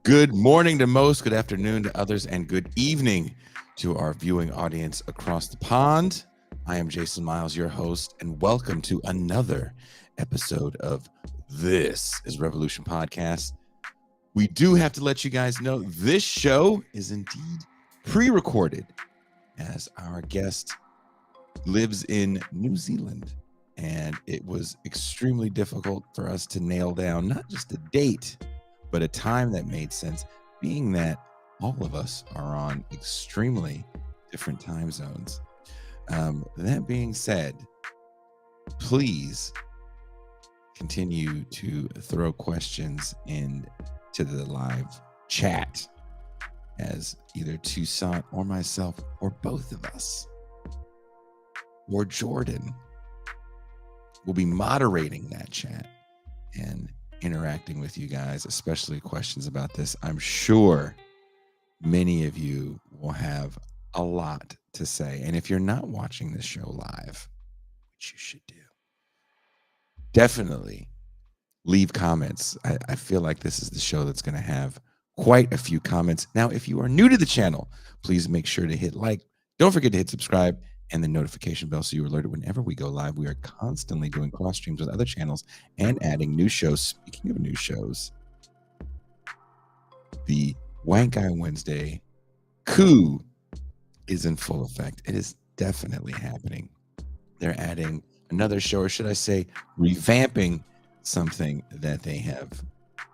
Good morning to most, good afternoon to others, and good evening to our viewing audience across the pond. I am Jason Myles, your host, and welcome to another episode of This is Revolution Podcast. We do have to let you guys know this show is indeed pre-recorded, as our guest lives in New Zealand, and it was extremely difficult for us to nail down not just a date, but a time that made sense, being that all of us are on extremely different time zones. That being said, please continue to throw questions into the live chat, as either Toussaint or myself or both of us or Jordan will be moderating that chat and interacting with you guys, especially questions about this. I'm sure many of you will have a lot to say. And if you're not watching this show live, which you should do, definitely leave comments. I feel like this is the show that's going to have quite a few comments. Now, if you are new to the channel, please make sure to hit like. Don't forget to hit subscribe and the notification bell so you're alerted whenever we go live. We are constantly doing cross streams with other channels and adding new shows. Speaking of new shows, the Wank Guy Wednesday coup is in full effect. It is definitely happening. They're adding another show, or should I say revamping something that they have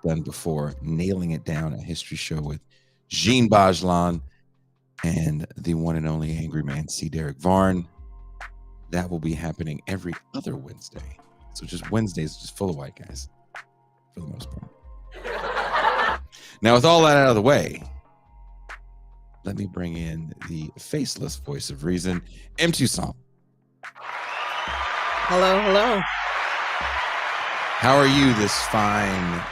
done before, nailing it down, a history show with Jean Bajlan and the one and only Angry Man, C. Derek Varn. That will be happening every other Wednesday. So just Wednesdays, just full of white guys, for the most part. Now, with all that out of the way, let me bring in the faceless voice of reason, M. Toussaint. Hello, hello. How are you this fine?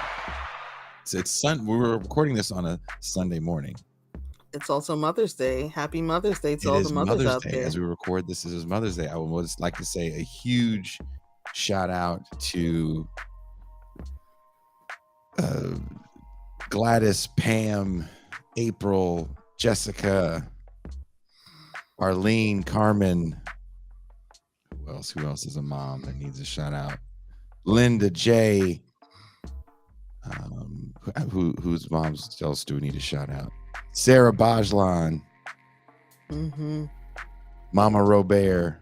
It's we were recording this on a Sunday morning. It's also Mother's Day. Happy Mother's Day to all the mothers out there. As we record this, is Mother's Day. I would just like to say a huge shout out to Gladys, Pam, April, Jessica, Arlene, Carmen. Who else is a mom that needs a shout out? Linda, J. Whose moms else do we need a shout out? Sarah Bajlan, Mama Robert,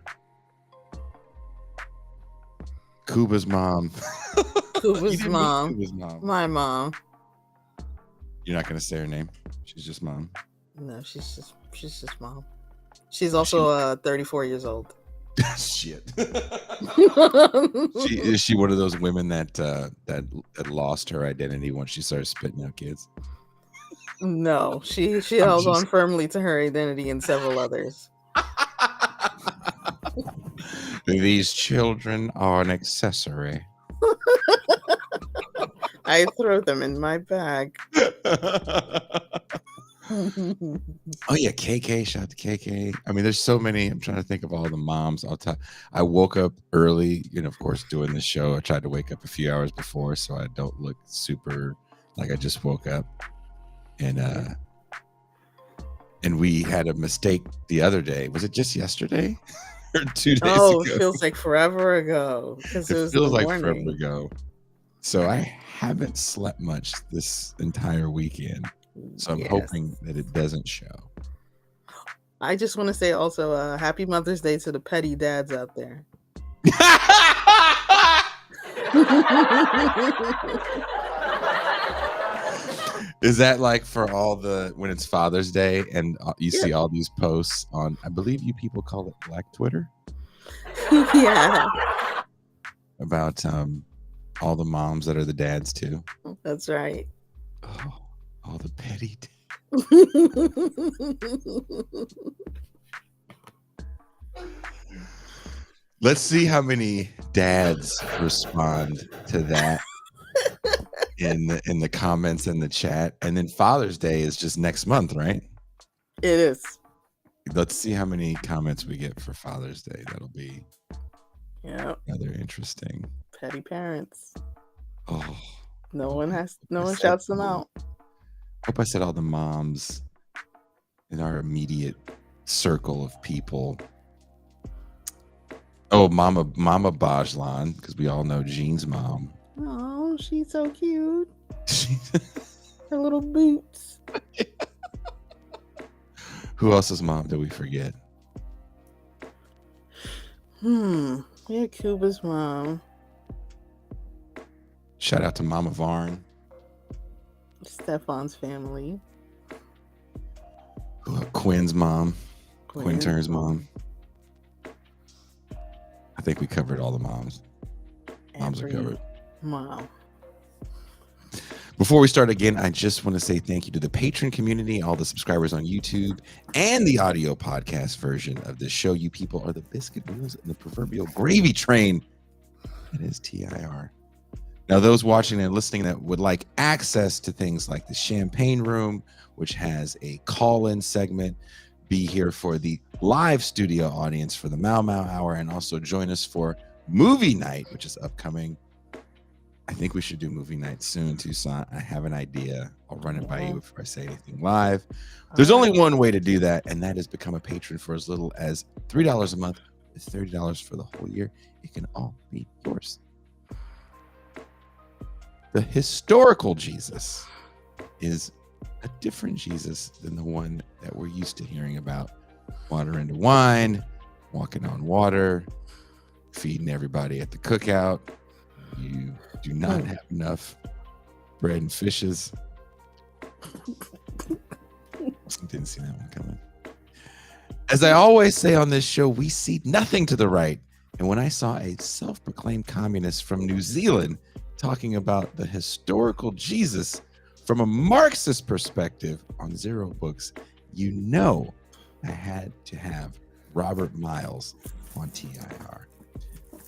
Kuba's mom. Kuba's mom. My mom. You're not gonna say her name. She's just mom. No, she's just mom. She's also 34 years old. Shit. Is she one of those women that lost her identity once she started spitting out kids? No, she held on firmly to her identity and several others. These children are an accessory. I throw them in my bag. Oh yeah, KK, shout out to KK. I mean, there's so many. I'm trying to think of all the moms. I woke up early, of course, doing the show. I tried to wake up a few hours before so I don't look super like I just woke up. And we had a mistake the other day. Was it just yesterday or 2 days ago? Oh, it feels like forever ago. It feels like forever ago. So I haven't slept much this entire weekend. So I'm hoping that it doesn't show. I just want to say also happy Mother's Day to the petty dads out there. Is that like for all when it's Father's Day and you see all these posts on, I believe you people call it Black Twitter? Yeah. About all the moms that are the dads too. That's right. Oh, all the petty Let's see how many dads respond to that in the comments in the chat. And then Father's Day is just next month, right? It is. Let's see how many comments we get for Father's Day. That'll be rather interesting. Petty parents. Oh, No one shouts them out. Hope I said all the moms in our immediate circle of people. Oh, Mama Bajlan, because we all know Jean's mom. Oh, she's so cute. Her little boots. Who else's mom did we forget? Yeah, Cuba's mom. Shout out to Mama Varn. Stefan's family. Quinn's mom. Quinn Turner's mom. I think we covered all the moms. Moms are covered. Mom. Before we start again, I just want to say thank you to the patron community, all the subscribers on YouTube, and the audio podcast version of this show. You people are the biscuit wheels in the proverbial gravy train. It is TIR. Now, those watching and listening that would like access to things like the Champagne Room, which has a call-in segment, be here for the live studio audience for the Mau Mau Hour, and also join us for movie night, which is upcoming. I think we should do movie night soon, Tucson. I have an idea. I'll run it by you before I say anything live. There's only one way to do that, and that is become a patron for as little as $3 a month. It's $30 for the whole year. It can all be yours. The historical Jesus is a different Jesus than the one that we're used to hearing about. Water into wine, walking on water, feeding everybody at the cookout. You do not have enough bread and fishes. Didn't see that one coming. As I always say on this show, we cede nothing to the right. And when I saw a self-proclaimed communist from New Zealand talking about the historical Jesus from a Marxist perspective on Zero Books, you know I had to have Robert Myles on TIR.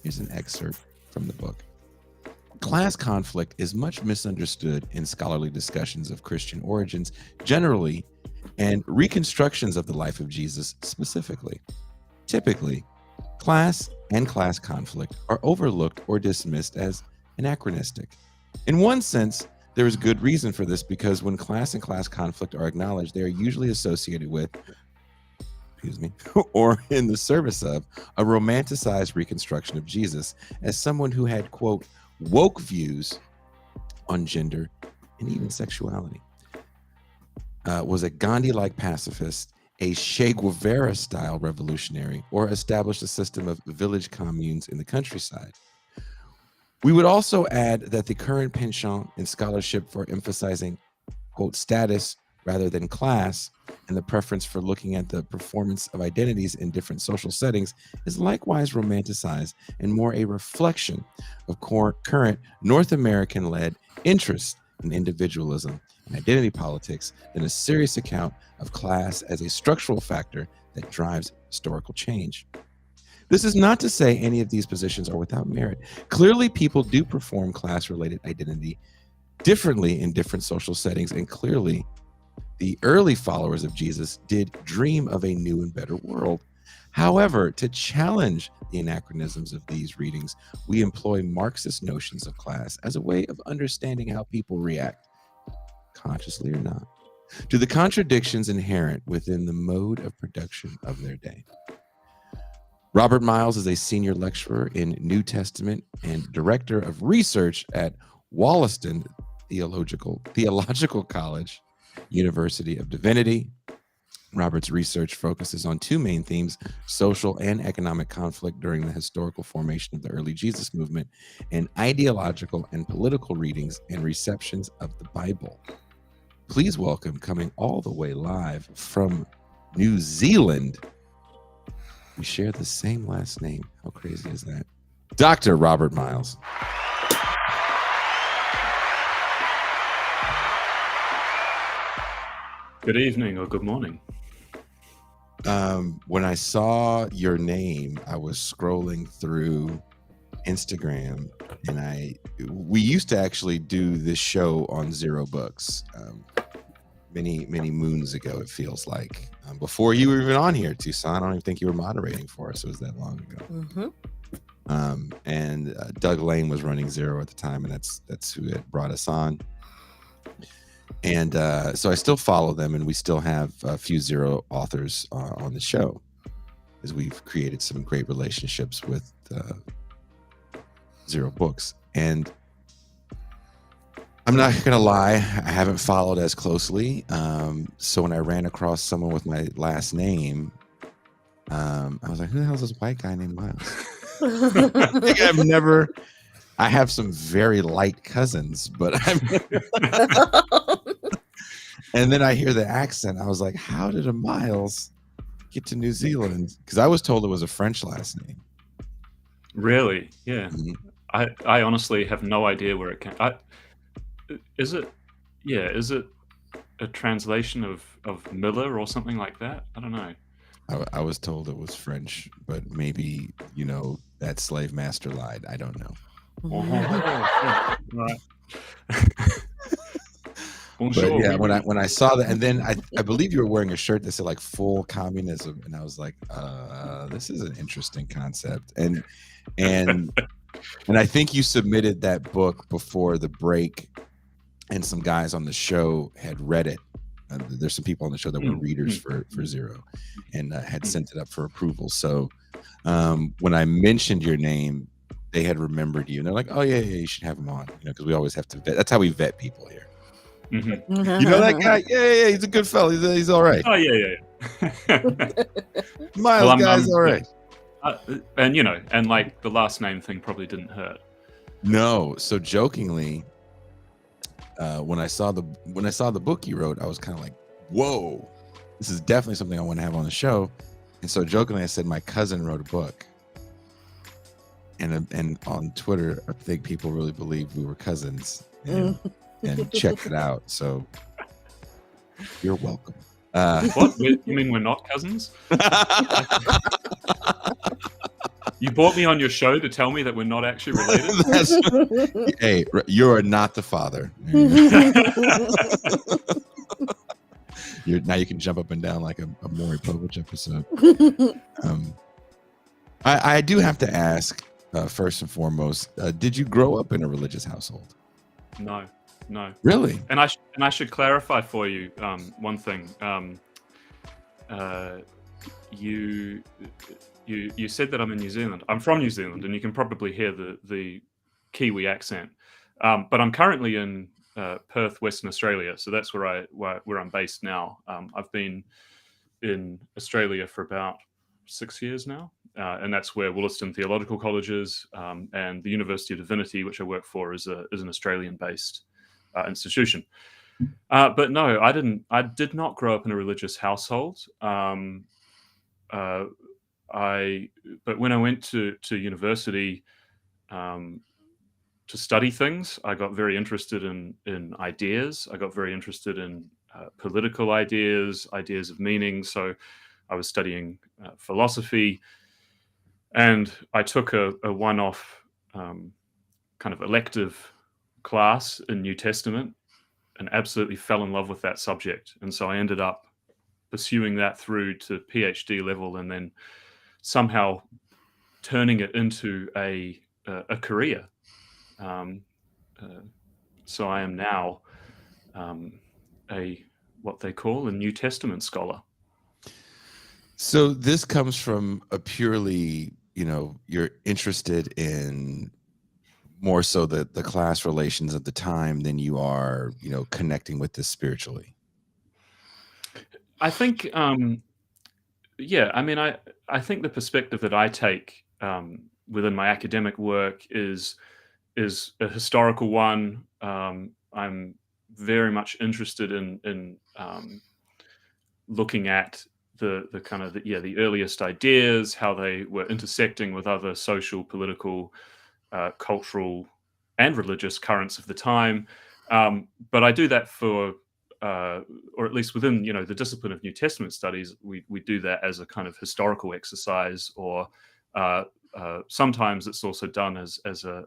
Here's an excerpt from the book. Class conflict is much misunderstood in scholarly discussions of Christian origins generally and reconstructions of the life of Jesus specifically. Typically, class and class conflict are overlooked or dismissed as anachronistic. In one sense, there is good reason for this because when class and class conflict are acknowledged, they are usually associated with, or in the service of, a romanticized reconstruction of Jesus as someone who had, quote, woke views on gender and even sexuality, was a Gandhi-like pacifist, a Che Guevara-style revolutionary, or established a system of village communes in the countryside. We would also add that the current penchant in scholarship for emphasizing, quote, status rather than class, and the preference for looking at the performance of identities in different social settings is likewise romanticized and more a reflection of current North American-led interest in individualism and identity politics than a serious account of class as a structural factor that drives historical change. This is not to say any of these positions are without merit. Clearly, people do perform class-related identity differently in different social settings, and clearly, the early followers of Jesus did dream of a new and better world. However, to challenge the anachronisms of these readings, we employ Marxist notions of class as a way of understanding how people react, consciously or not, to the contradictions inherent within the mode of production of their day. Robert Myles is a senior lecturer in New Testament and director of research at Wollaston Theological College, University of Divinity. Robert's research focuses on two main themes: social and economic conflict during the historical formation of the early Jesus movement, and ideological and political readings and receptions of the Bible. Please welcome, coming all the way live from New Zealand, we share the same last name. How crazy is that? Dr. Robert Myles. Good evening or good morning. When I saw your name, I was scrolling through Instagram, and we used to actually do this show on Zero Books many moons ago, it feels like, before you were even on here, Tucson. I don't even think you were moderating for us. It was that long ago. And Doug Lane was running Zero at the time, and that's who had brought us on. And so I still follow them, and we still have a few Zero authors on the show, as we've created some great relationships with Zero books. And I'm not gonna lie, I haven't followed as closely. So when I ran across someone with my last name, I was like, who the hell is this white guy named Miles? I have some very light cousins, but and then I hear the accent. I was like, how did a Miles get to New Zealand? Because I was told it was a French last name. Really? Yeah. Mhm. I honestly have no idea where it came. Is it a translation of Miller or something like that? I don't know. I was told it was French, but maybe, that slave master lied. I don't know. Right. But yeah, when I saw that, and then I believe you were wearing a shirt that said like full communism, and I was like, this is an interesting concept. And I think you submitted that book before the break, and some guys on the show had read it. There's some people on the show that were readers for Zero, and had sent it up for approval. So when I mentioned your name, they had remembered you, and they're like, oh yeah, you should have him on, because we always have to vet. That's how we vet people here. Mm-hmm. You know that guy? Yeah, he's a good fellow. He's all right. Oh yeah. Miles guy's all right. And and like the last name thing probably didn't hurt. No. So jokingly, when I saw the book you wrote, I was kind of like, whoa, this is definitely something I want to have on the show. And so jokingly, I said my cousin wrote a book. And on Twitter, I think people really believed we were cousins and checked it out. So you're welcome. What? You mean we're not cousins? You brought me on your show to tell me that we're not actually related? Hey, you are not the father. Now you can jump up and down like a Maury Povich episode. I do have to ask, first and foremost, did you grow up in a religious household? No. Really? And I should clarify for you one thing. You said that I'm in New Zealand. I'm from New Zealand, and you can probably hear the Kiwi accent. But I'm currently in Perth, Western Australia, so that's where I'm based now. I've been in Australia for about 6 years now, and that's where Wollaston Theological College is, and the University of Divinity, which I work for, is an Australian-based institution. But no, I did not grow up in a religious household. But when I went to university to study things, I got very interested in ideas. I got very interested in political ideas of meaning. So I was studying philosophy, and I took a one-off kind of elective class in New Testament and absolutely fell in love with that subject. And so I ended up pursuing that through to PhD level, and then somehow turning it into a career. So I am now what they call a New Testament scholar. So this comes from a purely, you're interested in more so the class relations of the time than you are, connecting with this spiritually. I think, yeah, I mean, I think the perspective that I take within my academic work is a historical one. I'm very much interested in looking at the kind of the earliest ideas, how they were intersecting with other social, political, cultural, and religious currents of the time. But I do that for, or at least within the discipline of New Testament studies, we do that as a kind of historical exercise, or sometimes it's also done as a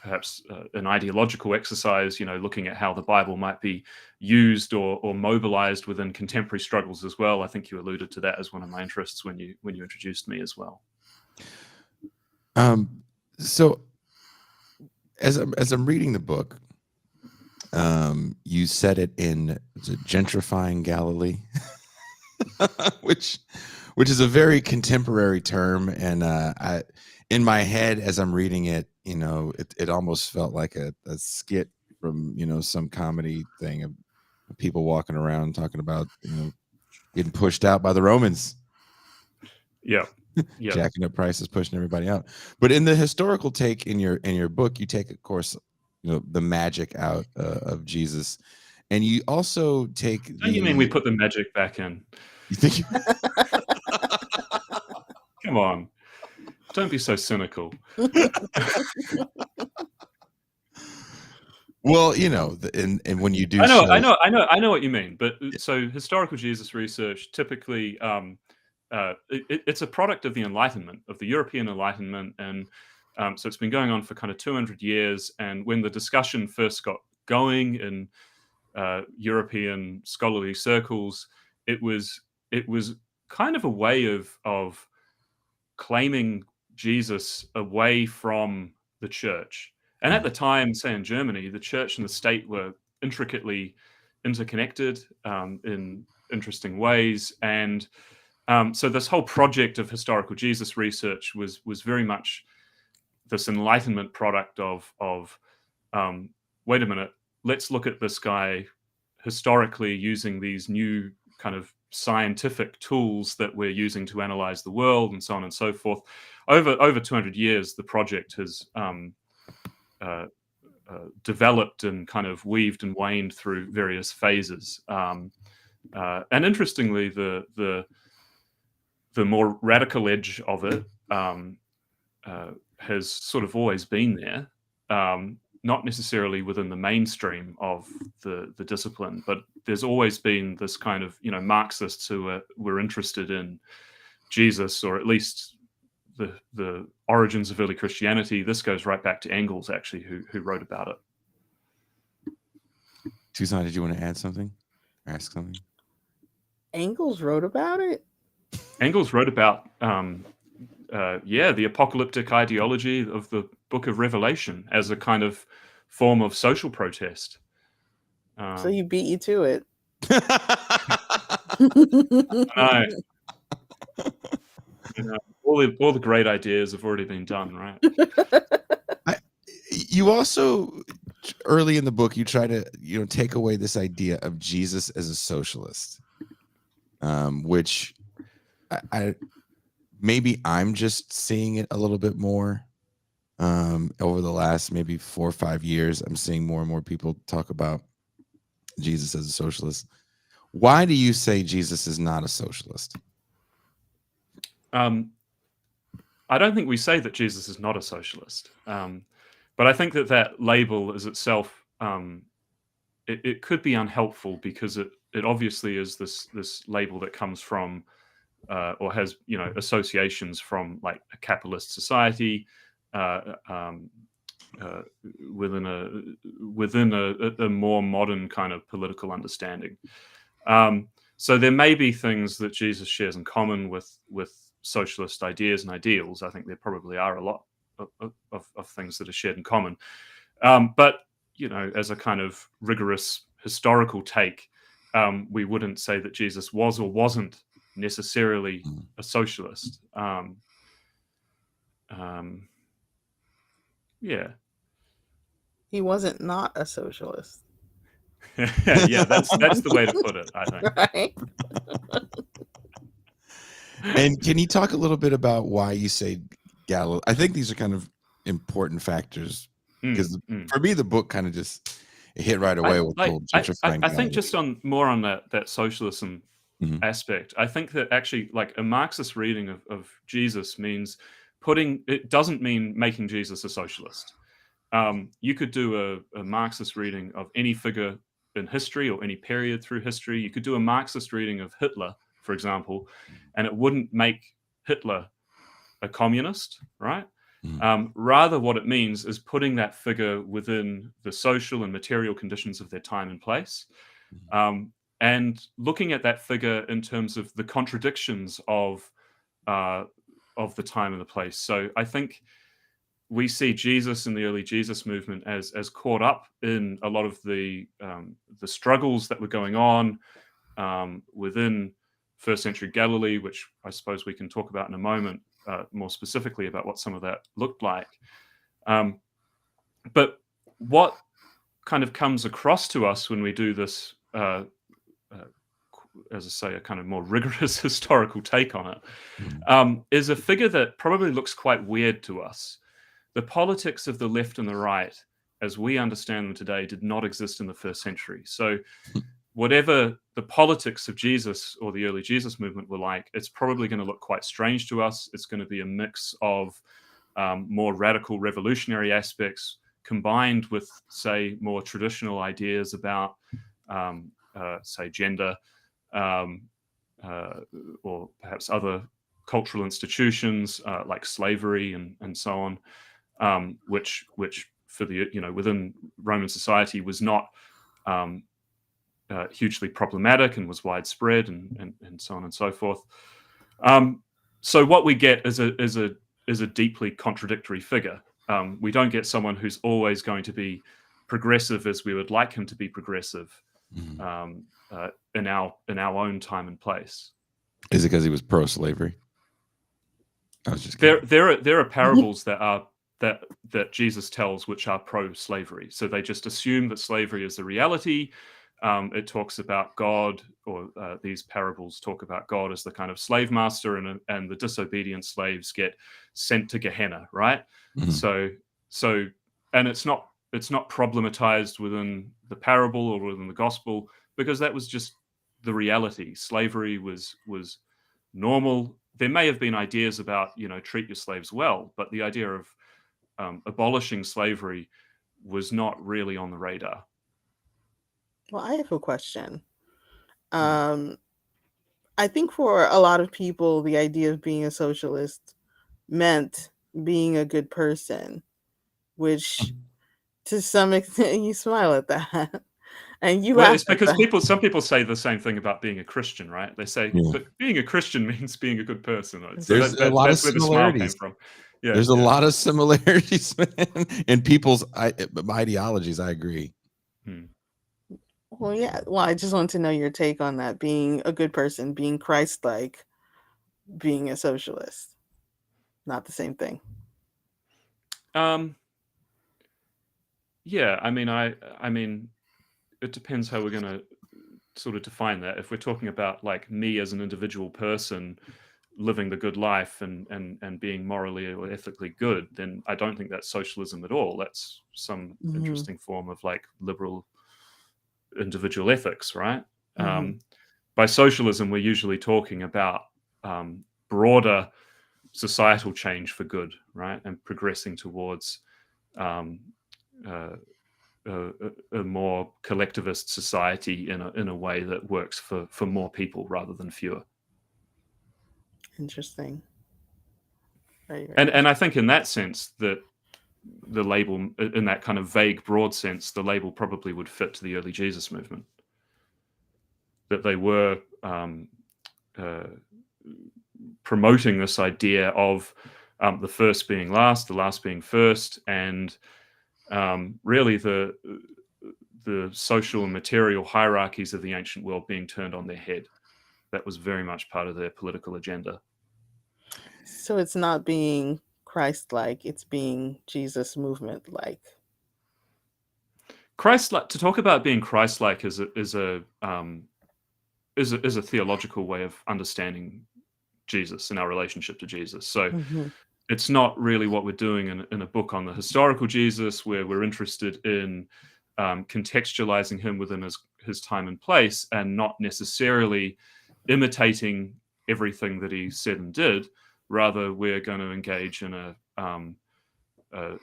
perhaps an ideological exercise, looking at how the Bible might be used or mobilized within contemporary struggles as well. I think you alluded to that as one of my interests when you introduced me as well. So as I'm reading the book, you said it in gentrifying Galilee, which is a very contemporary term, and I, in my head as I'm reading it, it almost felt like a skit from some comedy thing of people walking around talking about getting pushed out by the Romans. Yeah. Jacking up prices, pushing everybody out. But in the historical take in your book, you take, of course, the magic out of Jesus, and you also take Don't you mean we put the magic back in? You think? Come on, don't be so cynical. Well, and when you do, I know what you mean. But so historical Jesus research typically, it's a product of the Enlightenment, of the European Enlightenment, and so it's been going on for kind of 200 years. And when the discussion first got going in European scholarly circles, it was kind of a way of claiming Jesus away from the church. And at the time, say in Germany, the church and the state were intricately interconnected in interesting ways. And so this whole project of historical Jesus research was very much this Enlightenment product of wait a minute, let's look at this guy historically using these new kind of scientific tools that we're using to analyze the world, and so on and so forth. Over 200 years, the project has developed and kind of weaved and waned through various phases. And interestingly, the more radical edge of it has sort of always been there. Not necessarily within the mainstream of the discipline, but there's always been this kind of, Marxists who were interested in Jesus, or at least the origins of early Christianity. This goes right back to Engels, actually, who wrote about it. Tucson, did you want to add something? Ask something? Engels wrote about it? Engels wrote about, the apocalyptic ideology of the Book of Revelation as a kind of form of social protest. So he beat you to it. No. All the great ideas have already been done, right? You also, early in the book, you try to take away this idea of Jesus as a socialist, which I maybe I'm just seeing it a little bit more. Over the last maybe 4 or 5 years, I'm seeing more and more people talk about Jesus as a socialist. Why do you say Jesus is not a socialist? I don't think we say that Jesus is not a socialist, but I think that label is itself, it could be unhelpful, because it obviously is this label that comes from or has associations from like a capitalist society. Within a more modern kind of political understanding. So there may be things that Jesus shares in common with socialist ideas and ideals. I think there probably are a lot of things that are shared in common. But, as a kind of rigorous historical take, we wouldn't say that Jesus was or wasn't necessarily a socialist. Yeah. He wasn't not a socialist. Yeah, that's the way to put it, I think. Right? And can you talk a little bit about why you say Galilee? I think these are kind of important factors, because for me, the book kind of just hit right away with I think just more on that socialism aspect. I think that actually, like, a Marxist reading of Jesus means it doesn't mean making Jesus a socialist. You could do a Marxist reading of any figure in history or any period through history. You could do a Marxist reading of Hitler, for example, and it wouldn't make Hitler a communist, right? Rather, what it means is putting that figure within the social and material conditions of their time and place, and looking at that figure in terms of the contradictions of the time and the place. So I think we see Jesus and the early Jesus movement as caught up in a lot of the struggles that were going on within first century Galilee, which I suppose we can talk about in a moment, more specifically about what some of that looked like. But what kind of comes across to us when we do this, as I say, a kind of more rigorous historical take on it, is a figure that probably looks quite weird to us. The politics of the left and the right, as we understand them today, did not exist in the first century. So whatever the politics of Jesus or the early Jesus movement were like, it's probably going to look quite strange to us. It's going to be a mix of more radical revolutionary aspects combined with, say, more traditional ideas about, say, gender, or perhaps other cultural institutions like slavery and so on, which for the within Roman society was not hugely problematic and was widespread and so on and so forth. So what we get is a deeply contradictory figure. We don't get someone who's always going to be progressive as we would like him to be progressive in our own time and place. Is it because he was pro-slavery? I was just kidding. There are parables that Jesus tells which are pro-slavery. So they just assume that slavery is the reality. It talks about God, or these parables talk about God as the kind of slave master, and the disobedient slaves get sent to Gehenna, right? Mm-hmm. So, and it's not problematized within the parable or within the gospel, because that was just the reality. Slavery was normal. There may have been ideas about, treat your slaves well, but the idea of abolishing slavery was not really on the radar. Well, I have a question. I think for a lot of people, the idea of being a socialist meant being a good person, which to some extent, you smile at that. And you Well, laugh it's at because that. some people say the same thing about being a Christian, right? They say, Yeah. but being a Christian means being a good person. Right? So There's a lot of that's where the smile came similarities. from. Yeah, There's a lot of similarities, man, in people's ideologies. I agree. Well, yeah. Well, I just want to know your take on that. Being a good person, being Christ-like, being a socialist. Not the same thing. Yeah, I mean, it depends how we're going to sort of define that. If we're talking about like me as an individual person living the good life and being morally or ethically good, then I don't think that's socialism at all. That's some interesting form of like liberal individual ethics, right? By socialism, we're usually talking about broader societal change for good, right? And progressing towards a more collectivist society in a way that works for more people rather than fewer. Interesting. And I think in that sense that the label, in that kind of vague, broad sense, the label probably would fit to the early Jesus movement. That they were promoting this idea of the first being last, the last being first, and really the social and material hierarchies of the ancient world being turned on their head. That was very much part of their political agenda. So it's not being Christ-like; it's being Jesus movement-like. Christ-like, to talk about being Christ-like is a theological way of understanding Jesus and our relationship to Jesus. So it's not really what we're doing in a book on the historical Jesus, where we're interested in contextualizing him within his time and place, and not necessarily imitating everything that he said and did. Rather, we're going to engage in we're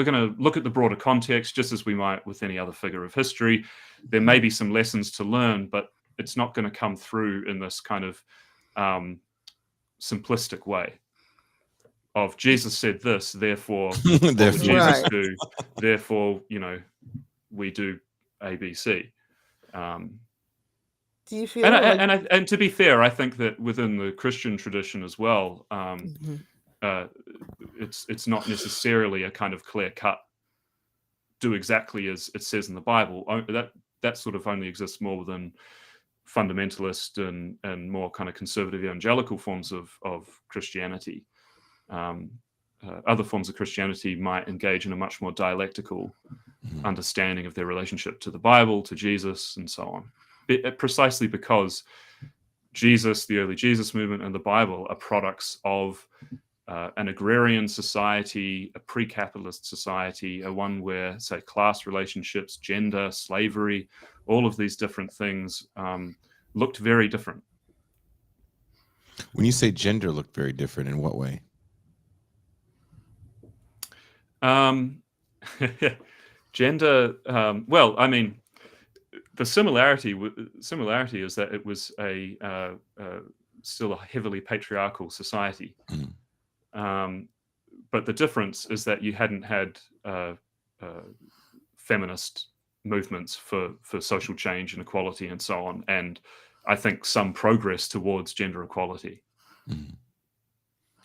going to look at the broader context, just as we might with any other figure of history. There may be some lessons to learn, but it's not going to come through in this kind of simplistic way of Jesus said this, therefore what would Jesus do? Therefore, we do ABC. Do you feel like and to be fair, I think that within the Christian tradition as well, Mhm. it's not necessarily a kind of clear cut do exactly as it says in the Bible. That sort of only exists more within fundamentalist and more kind of conservative evangelical forms of Christianity. Other forms of Christianity might engage in a much more dialectical understanding of their relationship to the Bible, to Jesus, and so on. Precisely because Jesus, the early Jesus movement, and the Bible are products of an agrarian society, a pre-capitalist society, a one where, say, class relationships, gender, slavery, all of these different things looked very different. When you say gender looked very different, in what way? Gender, well, I mean, the similarity is that it was still a heavily patriarchal society. But the difference is that you hadn't had feminist movements for social change and equality and so on, and I think some progress towards gender equality.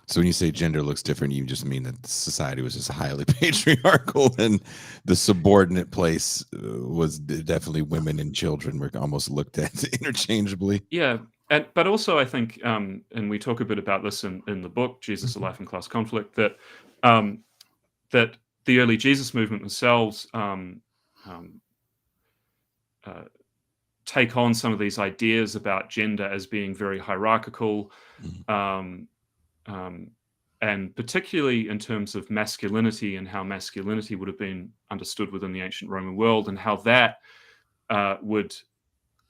So when you say gender looks different, you just mean that society was just highly patriarchal, and the subordinate place was definitely women and children were almost looked at interchangeably. Yeah, but also I think, and we talk a bit about this in the book, Jesus, A Life in Class Conflict, that that the early Jesus movement themselves take on some of these ideas about gender as being very hierarchical, and particularly in terms of masculinity and how masculinity would have been understood within the ancient Roman world, and how that would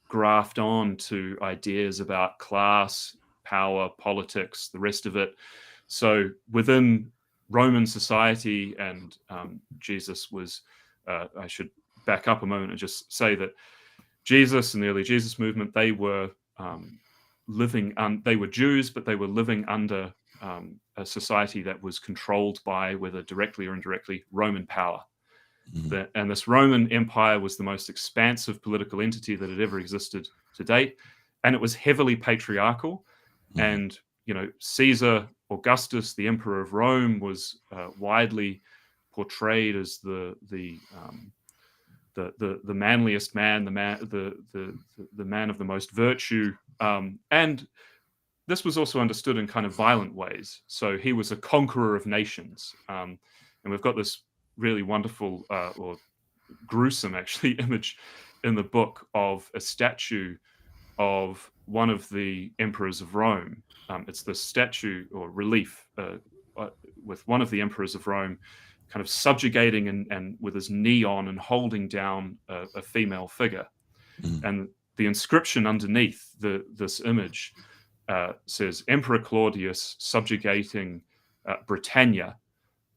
graft on to ideas about class, power, politics, the rest of it. So within Roman society, and Jesus was, I should back up a moment and just say that Jesus and the early Jesus movement, they were they were Jews, but they were living under a society that was controlled by, whether directly or indirectly, Roman power. And this Roman Empire was the most expansive political entity that had ever existed to date, and it was heavily patriarchal. And Caesar Augustus, the Emperor of Rome, was widely portrayed as the manliest man, the man of the most virtue, and this was also understood in kind of violent ways. So he was a conqueror of nations, and we've got this really wonderful or gruesome, actually, image in the book of a statue of one of the emperors of Rome. It's the statue or relief with one of the emperors of Rome kind of subjugating and with his knee on and holding down a female figure. And the inscription underneath this image says, Emperor Claudius subjugating Britannia,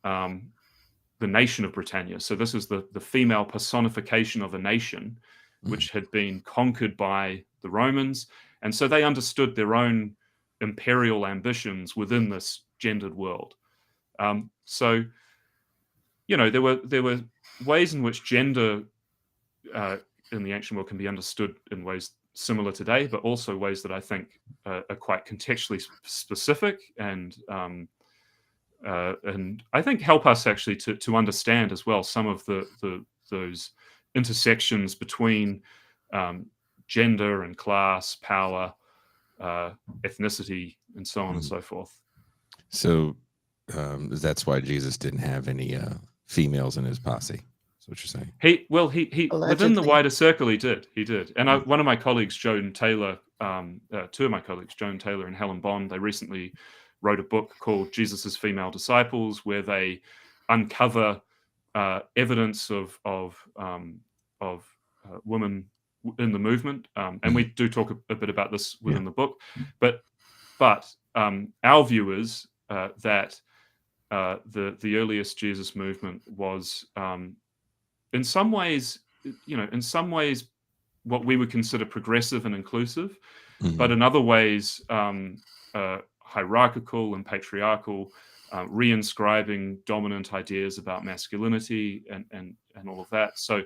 the nation of Britannia. So this is the female personification of a nation which had been conquered by the Romans. And so they understood their own imperial ambitions within this gendered world. So, there were ways in which gender in the ancient world can be understood in ways similar today, but also ways that I think are quite contextually specific and I think help us actually to understand as well some of those intersections between gender and class, power, ethnicity, and so on and so forth. So that's why Jesus didn't have any females in his posse. That's what you're saying. He within the wider circle, he did. And one of my colleagues, Joan Taylor, two of my colleagues, Joan Taylor and Helen Bond, they recently wrote a book called Jesus's Female Disciples, where they uncover evidence of women in the movement, and we do talk a bit about this within the book. But our view is that the earliest Jesus movement was, in some ways, what we would consider progressive and inclusive, but in other ways hierarchical and patriarchal, reinscribing dominant ideas about masculinity and all of that. So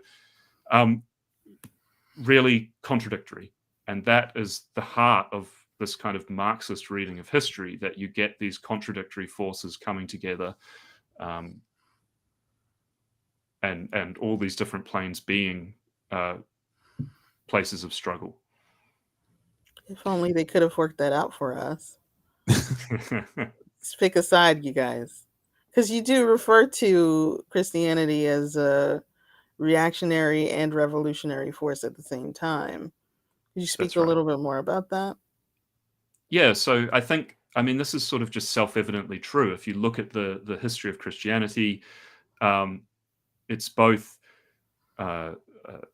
really contradictory. And that is the heart of this kind of Marxist reading of history, that you get these contradictory forces coming together, and all these different planes being places of struggle. If only they could have worked that out for us. Let's pick a side, you guys. Because you do refer to Christianity as a reactionary and revolutionary force at the same time. Could you speak That's a right. little bit more about that? Yeah, so I mean, this is sort of just self-evidently true. If you look at the history of Christianity, it's both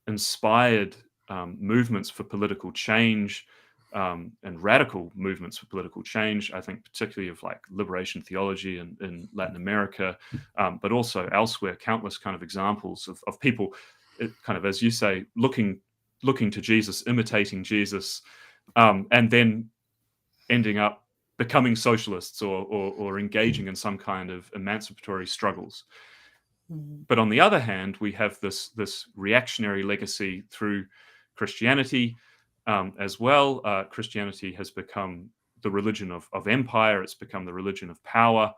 inspired movements for political change, and radical movements for political change. I think particularly of like liberation theology in Latin America, but also elsewhere, countless kind of examples of people, kind of, as you say, looking to Jesus, imitating Jesus, and then ending up becoming socialists or engaging in some kind of emancipatory struggles. Mhm. But on the other hand, we have this reactionary legacy through Christianity as well. Christianity has become the religion of empire. It's become the religion of power.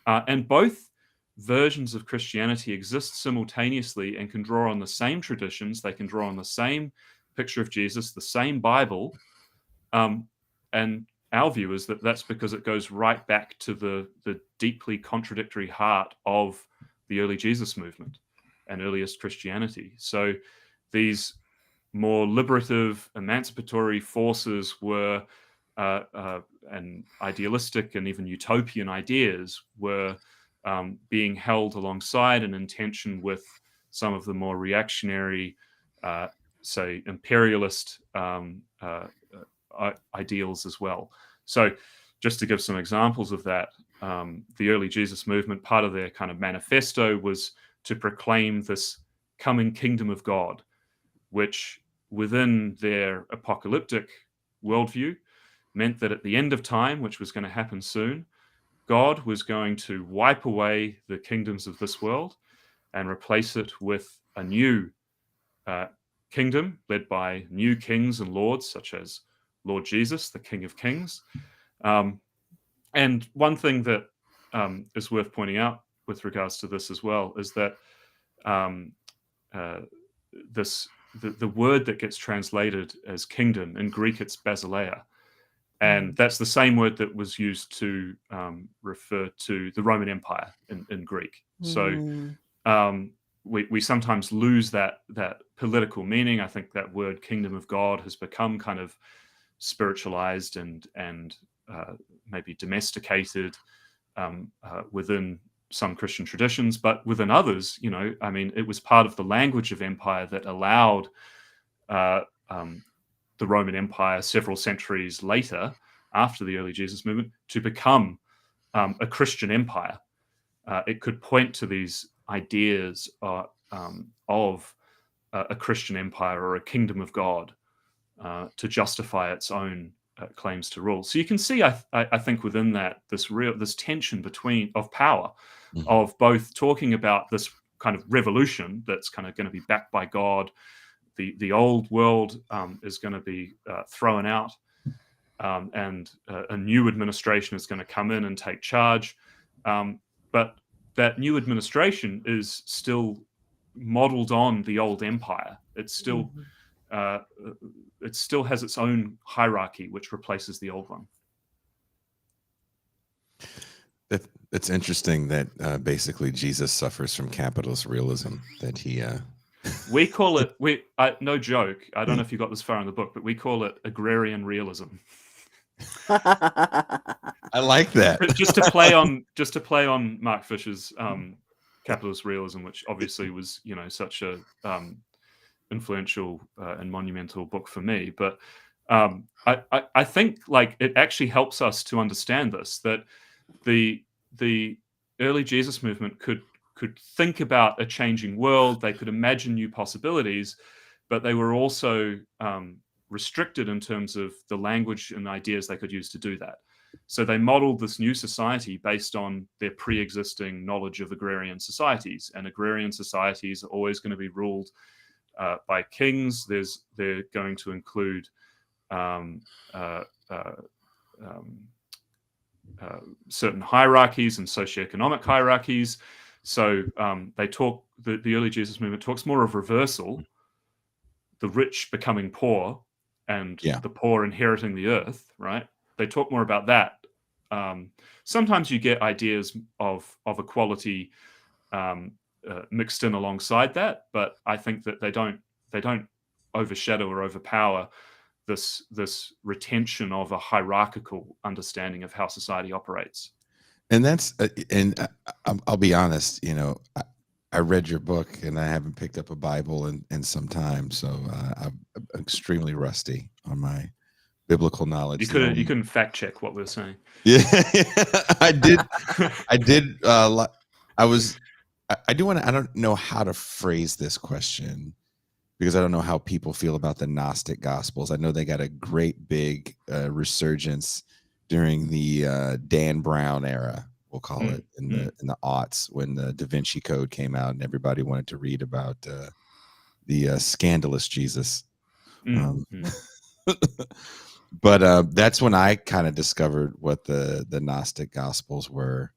And both versions of Christianity exist simultaneously and can draw on the same traditions. They can draw on the same picture of Jesus, the same Bible. And our view is that that's because it goes right back to the deeply contradictory heart of the early Jesus movement and earliest Christianity. So these more liberative, emancipatory forces were, and idealistic and even utopian ideas were being held alongside and in tension with some of the more reactionary, say, imperialist ideals as well. So just to give some examples of that, the early Jesus movement, part of their kind of manifesto was to proclaim this coming kingdom of God, which within their apocalyptic worldview meant that at the end of time, which was going to happen soon, God was going to wipe away the kingdoms of this world and replace it with a new kingdom led by new kings and lords, such as Lord Jesus, the King of Kings. And one thing that is worth pointing out with regards to this as well is that the word that gets translated as kingdom in Greek, it's basileia. And that's the same word that was used to refer to the Roman Empire in Greek. So we sometimes lose that political meaning. I think that word kingdom of God has become kind of spiritualized and maybe domesticated within some Christian traditions, but within others, I mean, it was part of the language of empire that allowed the Roman Empire several centuries later, after the early Jesus movement, to become a Christian empire. It could point to these ideas of a Christian empire or a kingdom of God to justify its own claims to rule. So you can see, I think, within that this tension of power, of both talking about this kind of revolution that's kind of going to be backed by God. The old world is going to be thrown out, and a new administration is going to come in and take charge. But that new administration is still modeled on the old empire. It's still it still has its own hierarchy, which replaces the old one. It's interesting that basically Jesus suffers from capitalist realism. That he we call it no joke. I don't know if you got this far in the book, but we call it agrarian realism. I like that. just to play on Mark Fisher's capitalist realism, which obviously was such a influential and monumental book for me. But I think like it actually helps us to understand this, that the early Jesus movement could think about a changing world. They could imagine new possibilities, but they were also restricted in terms of the language and ideas they could use to do that. So they modeled this new society based on their pre-existing knowledge of agrarian societies, and agrarian societies are always going to be ruled by kings. They're going to include certain hierarchies and socioeconomic hierarchies. So they talk, the early Jesus movement talks more of reversal, the rich becoming poor and the poor inheriting the earth, right? They talk more about that. Sometimes you get ideas of equality mixed in alongside that, but I think that they don't overshadow or overpower this retention of a hierarchical understanding of how society operates. And that's I'll be honest, I read your book and I haven't picked up a Bible in some time, so I'm extremely rusty on my biblical knowledge. You couldn't fact check what we're saying. Yeah, I did. I don't know how to phrase this question because I don't know how people feel about the Gnostic Gospels. I know they got a great big resurgence during the Dan Brown era, we'll call it, in the aughts, when the Da Vinci Code came out and everybody wanted to read about the scandalous Jesus. But that's when I kind of discovered what the Gnostic Gospels were,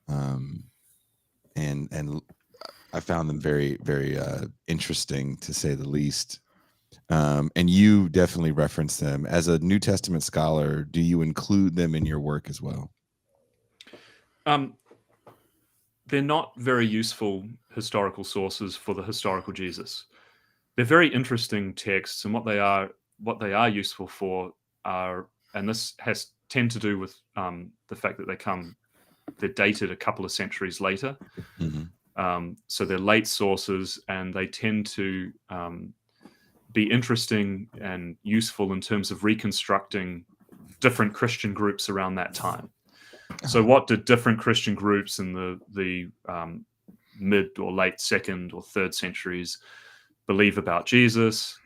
and I found them very, very interesting, to say the least. And you definitely reference them. As a New Testament scholar, do you include them in your work as well? They're not very useful historical sources for the historical Jesus. They're very interesting texts, and what they are useful for are, and this tend to do with the fact that they're dated a couple of centuries later. So they're late sources, and they tend to be interesting and useful in terms of reconstructing different Christian groups around that time. So what did different Christian groups in the mid or late 2nd or 3rd centuries believe about Jesus?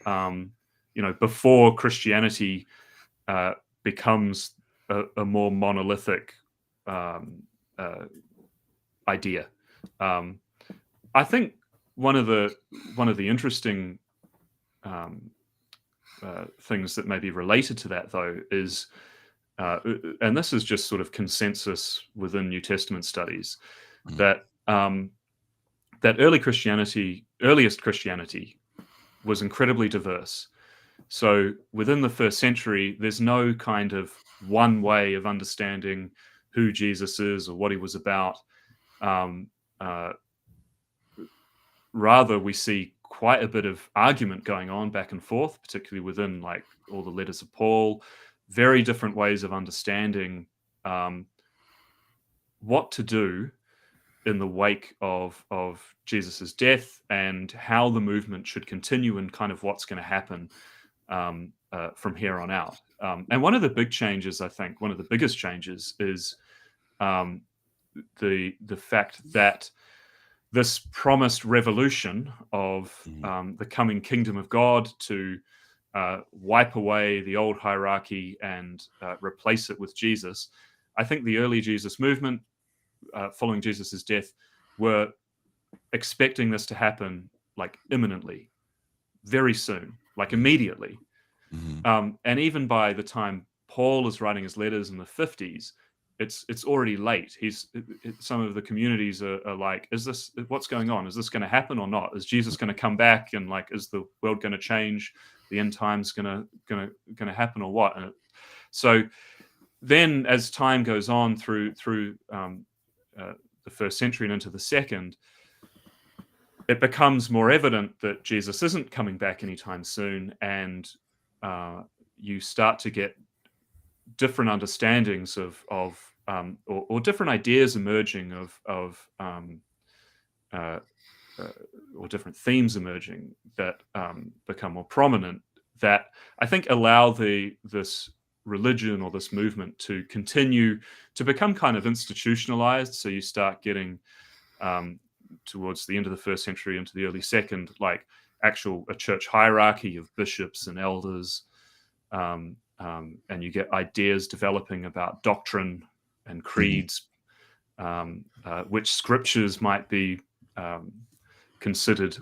Before Christianity becomes a more monolithic idea. I think one of the interesting things that may be related to that, though, is, and this is just sort of consensus within New Testament studies, that earliest Christianity was incredibly diverse. So within the 1st century, there's no kind of one way of understanding who Jesus is or what he was about. Rather, we see quite a bit of argument going on back and forth, particularly within like all the letters of Paul, very different ways of understanding what to do in the wake of Jesus's death and how the movement should continue and kind of what's going to happen from here on out. And one of the big changes, I think, one of the biggest changes is the fact that this promised revolution of the coming kingdom of God to wipe away the old hierarchy and replace it with Jesus. I think the early Jesus movement, following Jesus's death, were expecting this to happen like imminently, very soon, like immediately. And even by the time Paul is writing his letters in the 50s, it's already late. Some of the communities are like, what's going on? Is this going to happen or not? Is Jesus going to come back, and like, is the world going to change? The end times going to happen or what? And so then, as time goes on through the 1st century and into the 2nd, it becomes more evident that Jesus isn't coming back anytime soon, and you start to get different understandings or different ideas emerging or different themes emerging that become more prominent, that I think allow this religion or this movement to continue to become kind of institutionalized. So you start getting towards the end of the 1st century into the early 2nd, like a church hierarchy of bishops and elders, and you get ideas developing about doctrine and creeds, which scriptures might be considered,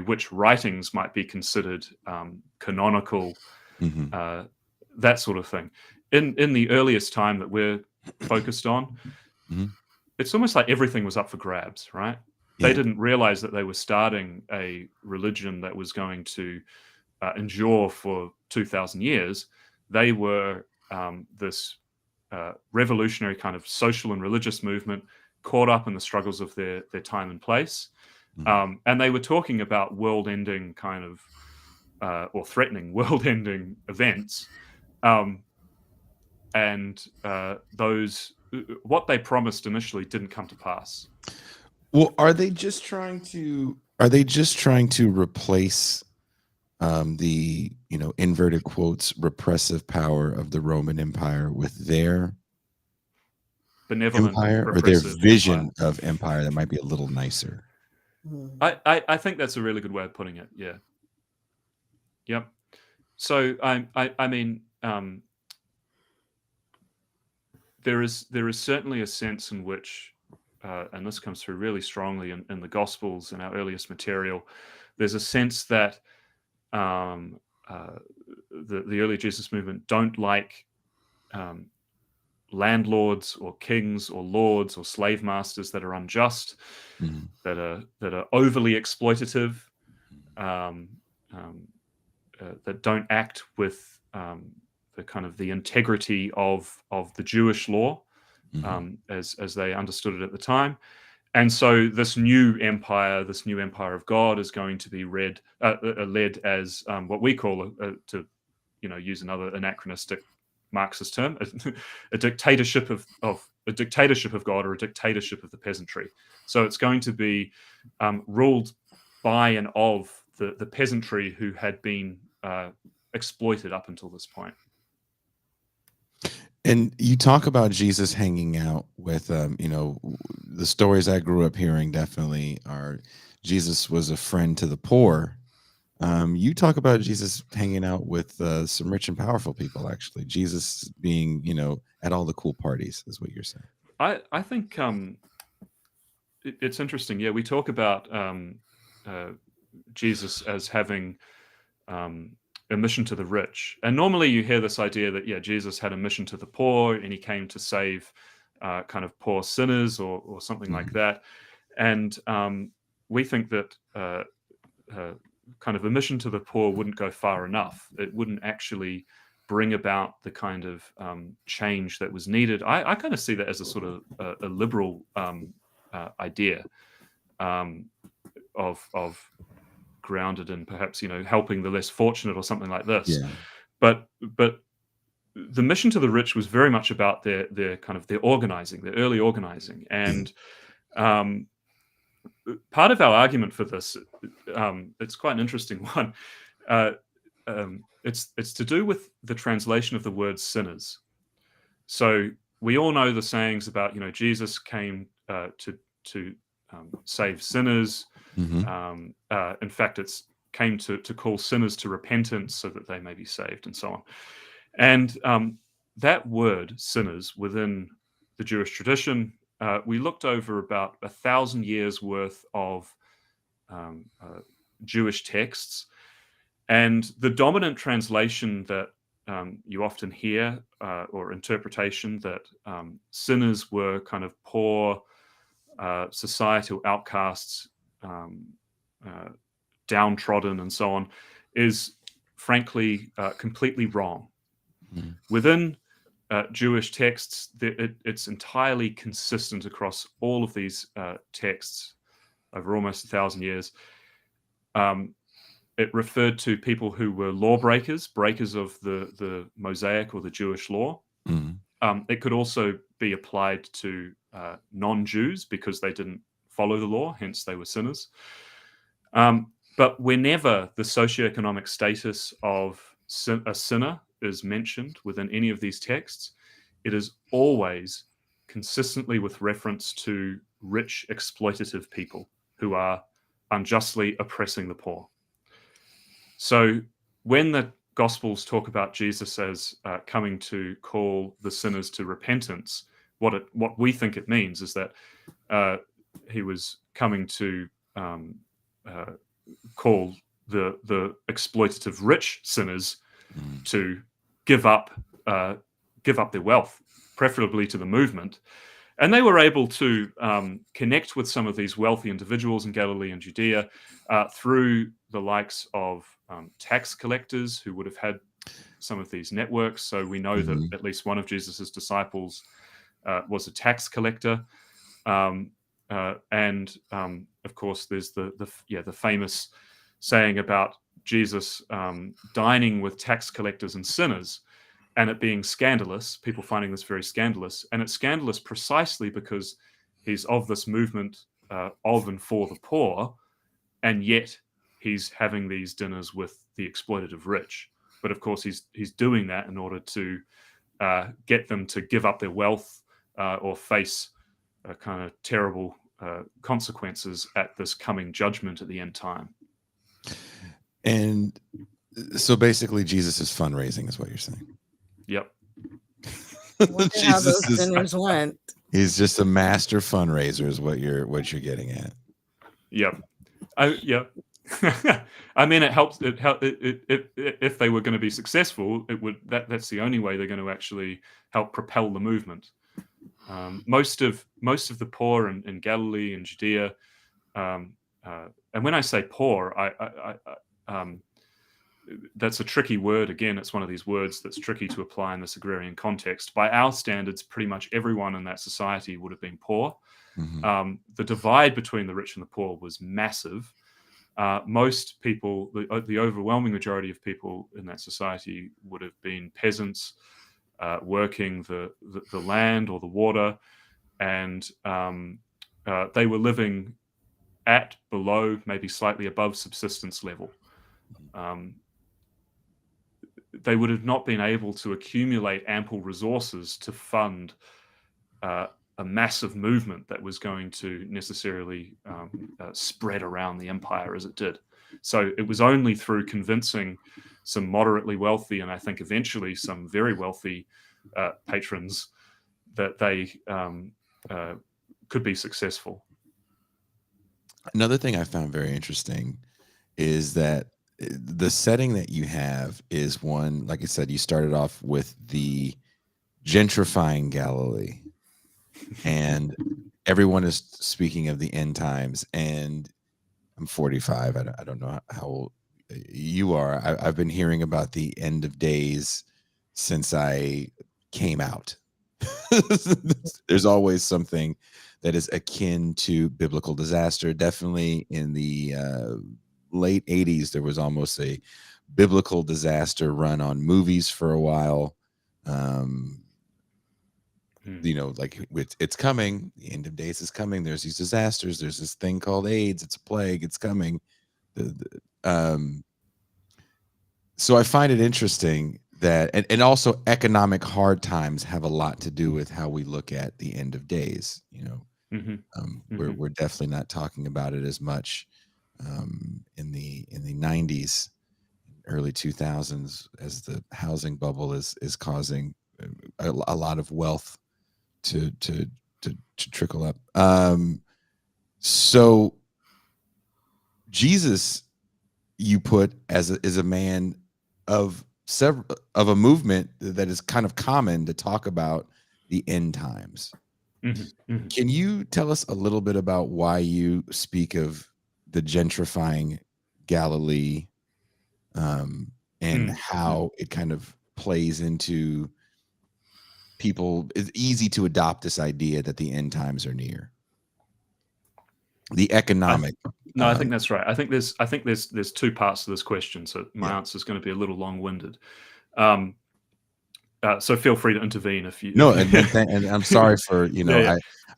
which writings might be considered canonical that sort of thing. In the earliest time that we're focused on, it's almost like everything was up for grabs, right? They Yeah. didn't realize that they were starting a religion that was going to endure for 2,000 years. They were this revolutionary kind of social and religious movement caught up in the struggles of their time and place. And they were talking about world-ending kind of, or threatening world-ending events. And those, what they promised initially didn't come to pass. Well, are they just trying to replace the, inverted quotes, repressive power of the Roman Empire with their Benevolent, empire, or their repressive vision empire. of empire that might be a little nicer? I think that's a really good way of putting it. Yeah. Yep. So I mean, there is certainly a sense in which, and this comes through really strongly in the Gospels and our earliest material. There's a sense that the early Jesus movement don't like landlords or kings or lords or slave masters that are unjust, that are overly exploitative, that don't act with the kind of the integrity of the Jewish law as they understood it at the time. And so this new empire of God, is going to be led as what we call, to use another anachronistic Marxist term, a dictatorship of God, or a dictatorship of the peasantry. So it's going to be ruled by and of the peasantry who had been exploited up until this point. And you talk about Jesus hanging out with, the stories I grew up hearing definitely are Jesus was a friend to the poor. You talk about Jesus hanging out with some rich and powerful people, actually. Jesus being, at all the cool parties is what you're saying. I think it's interesting. Yeah, we talk about Jesus as having a mission to the rich. And normally you hear this idea that, Jesus had a mission to the poor, and he came to save kind of poor sinners or something like that. And we think that kind of a mission to the poor wouldn't go far enough. It wouldn't actually bring about the kind of change that was needed. I kind of see that as a sort of a liberal idea of grounded in perhaps helping the less fortunate or something like this. Yeah. But the mission to the rich was very much about their kind of their organizing, their early organizing. And part of our argument for this, it's quite an interesting one. It's to do with the translation of the word sinners. So we all know the sayings about Jesus came to save sinners. In fact, it's came to call sinners to repentance so that they may be saved, and so on. And that word sinners within the Jewish tradition, we looked over about 1,000 years worth of Jewish texts, and the dominant translation that you often hear, or interpretation, that sinners were kind of poor, societal outcasts, downtrodden, and so on, is frankly completely wrong. Within Jewish texts, it's entirely consistent across all of these texts over almost 1,000 years. It referred to people who were lawbreakers, breakers of the Mosaic or the Jewish law. It could also be applied to non-Jews because they didn't follow the law, hence they were sinners. But whenever the socioeconomic status of a sinner is mentioned within any of these texts, it is always consistently with reference to rich, exploitative people who are unjustly oppressing the poor. So when the Gospels talk about Jesus as coming to call the sinners to repentance, what we think it means is that he was coming to call the exploitative rich sinners to give up their wealth, preferably to the movement. And they were able to connect with some of these wealthy individuals in Galilee and Judea through the likes of tax collectors who would have had some of these networks. So we know that at least one of Jesus's disciples was a tax collector. And of course, there's the famous saying about Jesus dining with tax collectors and sinners, and it being scandalous, people finding this very scandalous. And it's scandalous precisely because he's of this movement of and for the poor, and yet he's having these dinners with the exploitative rich. But of course, he's doing that in order to get them to give up their wealth or face kind of terrible consequences at this coming judgment at the end time. And so basically, Jesus is fundraising, is what you're saying. Yep. Wonder how those dinners went. He's just a master fundraiser, is what you're getting at. Yep. Yep. I mean, it helps. If they were going to be successful, it would. That's the only way they're going to actually help propel the movement. Most of the poor in Galilee and Judea, and when I say poor, that's a tricky word. Again, it's one of these words that's tricky to apply in this agrarian context. By our standards, pretty much everyone in that society would have been poor. The divide between the rich and the poor was massive. Most people, the overwhelming majority of people in that society would have been peasants working the land or the water, and they were living at, below, maybe slightly above subsistence level. They would have not been able to accumulate ample resources to fund a massive movement that was going to necessarily spread around the empire as it did. So it was only through convincing some moderately wealthy, and I think eventually some very wealthy patrons, that they could be successful. Another thing I found very interesting is that the setting that you have is one, like I said, you started off with the gentrifying Galilee, and everyone is speaking of the end times. And I'm 45. I don't know how old you are. I've been hearing about the end of days since I came out. There's always something that is akin to biblical disaster. Definitely in the late 80s, there was almost a biblical disaster run on movies for a while. You know, like it's coming. The end of days is coming. There's these disasters. There's this thing called AIDS. It's a plague. It's coming. So I find it interesting that, and also economic hard times have a lot to do with how we look at the end of days. You know, we're definitely not talking about it as much in the 90s, early 2000s, as the housing bubble is causing a lot of wealth to trickle up. So Jesus, you put as a man of a movement that is kind of common to talk about the end times. Can you tell us a little bit about why you speak of the gentrifying Galilee, and how it kind of plays into people? It's easy to adopt this idea that the end times are near. The economic. I think that's right. I think there's two parts to this question, so my answer is going to be a little long-winded. So feel free to intervene if you. No, and I'm sorry for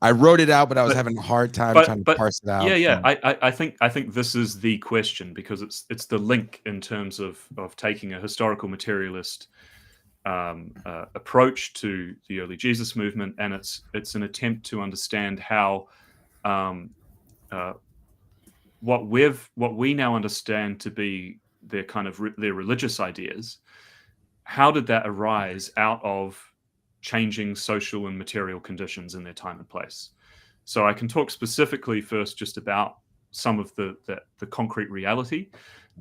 I wrote it out, but I was having a hard time trying to parse it out. I think this is the question, because it's the link in terms of taking a historical materialist approach to the early Jesus movement, and it's an attempt to understand how what we now understand to be their kind of their religious ideas. How did that arise out of changing social and material conditions in their time and place? So I can talk specifically first just about some of the concrete reality.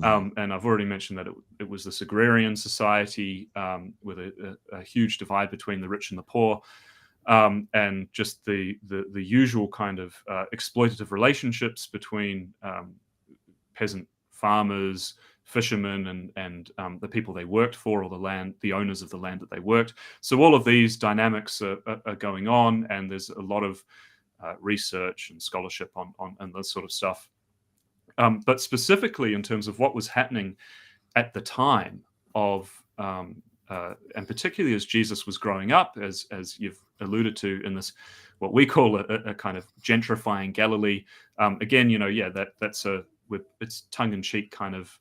And I've already mentioned that it was this agrarian society with a huge divide between the rich and the poor, and just the usual kind of exploitative relationships between peasant farmers, fishermen, and the people they worked for, or the owners of the land that they worked. So all of these dynamics are going on, and there's a lot of research and scholarship on this sort of stuff. But specifically in terms of what was happening at the time of, and particularly as Jesus was growing up, as you've alluded to in this, what we call a kind of gentrifying Galilee. Again, it's tongue-in-cheek kind of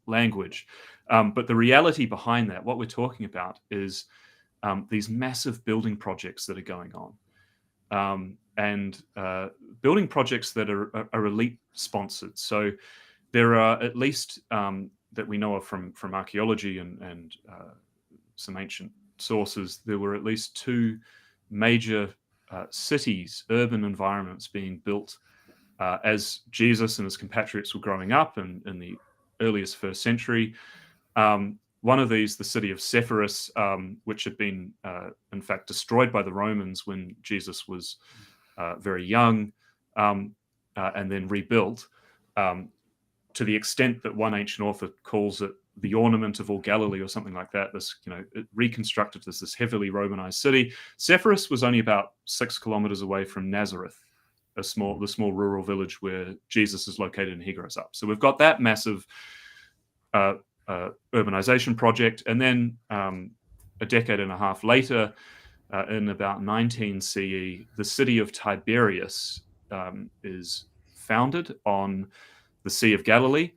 language. But the reality behind that, what we're talking about, is these massive building projects that are going on. And building projects that are elite sponsored. So there are, at least that we know of from archaeology and some ancient sources, there were at least 2 major cities, urban environments being built as Jesus and his compatriots were growing up in the earliest 1st century. One of these, the city of Sepphoris, which had been, in fact, destroyed by the Romans when Jesus was very young, and then rebuilt, to the extent that one ancient author calls it the ornament of all Galilee, or something like that. This, it reconstructed as this heavily Romanized city. Sepphoris was only about 6 kilometers away from Nazareth, the small rural village where Jesus is located and he grows up. So we've got that massive urbanization project. And then a decade and a half later, in about 19 CE, the city of Tiberias is founded on the Sea of Galilee.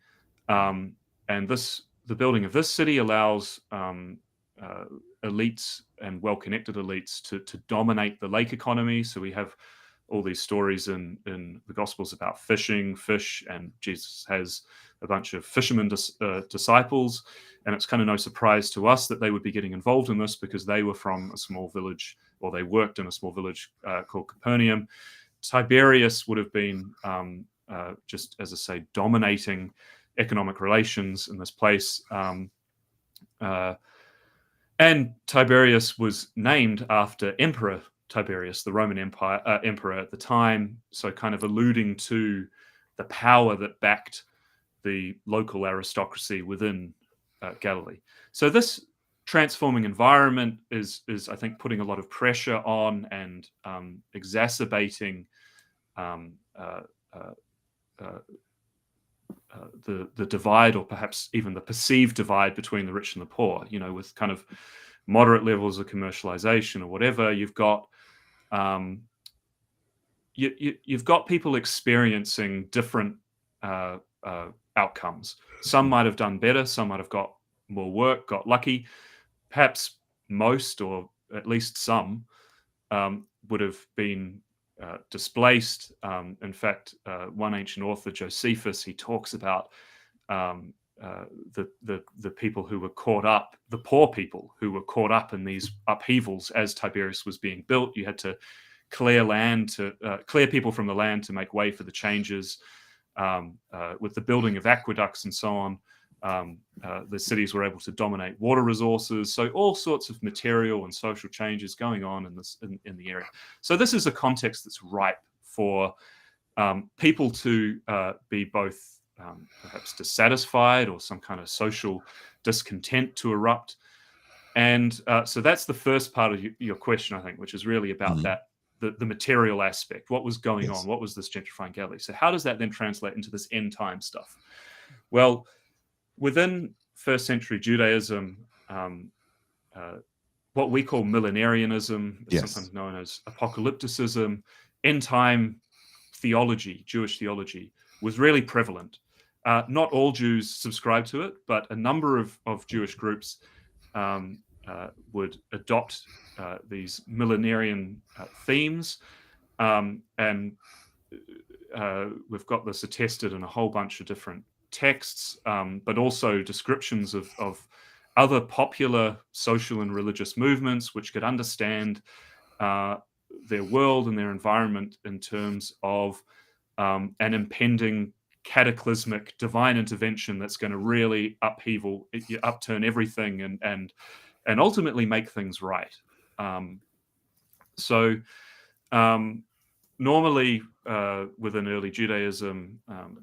And the building of this city allows elites and well-connected elites to dominate the lake economy. So we have all these stories in the Gospels about fish, and Jesus has a bunch of fishermen disciples. And it's kind of no surprise to us that they would be getting involved in this, because they were from a small village, or they worked in a small village called Capernaum. Tiberias would have been, just as I say, dominating economic relations in this place. And Tiberias was named after Emperor Tiberius, the Roman emperor at the time, so kind of alluding to the power that backed the local aristocracy within Galilee. So this transforming environment is I think, putting a lot of pressure on and exacerbating the divide, or perhaps even the perceived divide, between the rich and the poor. With kind of moderate levels of commercialization or whatever, you've got you've got people experiencing different outcomes. Some might have done better, some might have got more work, got lucky. Perhaps most, or at least some, would have been displaced. In fact, one ancient author, Josephus, he talks about the people who were caught up, the poor people who were caught up in these upheavals as Tiberias was being built. You had to clear people from the land to make way for the changes. With the building of aqueducts and so on, the cities were able to dominate water resources. So all sorts of material and social changes going on in the area. So this is a context that's ripe for people to be both perhaps dissatisfied, or some kind of social discontent to erupt. And so that's the first part of your question, I think, which is really about that, the material aspect. What was going on? What was this gentrifying Galilee? So how does that then translate into this end time stuff? Well, within first century Judaism, what we call millenarianism, is sometimes known as apocalypticism, end time theology, Jewish theology, was really prevalent. Not all Jews subscribe to it, but a number of Jewish groups would adopt these millenarian themes. And we've got this attested in a whole bunch of different texts, but also descriptions of other popular social and religious movements, which could understand their world and their environment in terms of an impending cataclysmic divine intervention that's going to really upturn everything and ultimately make things right. Normally, within early Judaism,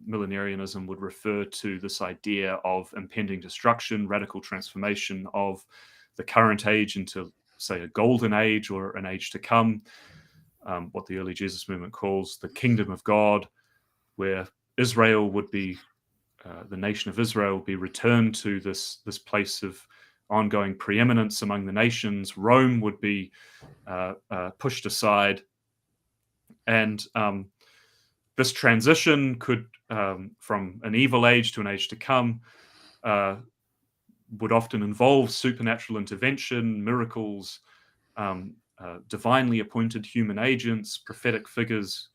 millenarianism would refer to this idea of impending destruction, radical transformation of the current age into, say, a golden age or an age to come, what the early Jesus movement calls the kingdom of God, where Israel would be, the nation of Israel would be returned to this place of ongoing preeminence among the nations. Rome would be pushed aside. And this transition could, from an evil age to an age to come, would often involve supernatural intervention, miracles, divinely appointed human agents, prophetic figures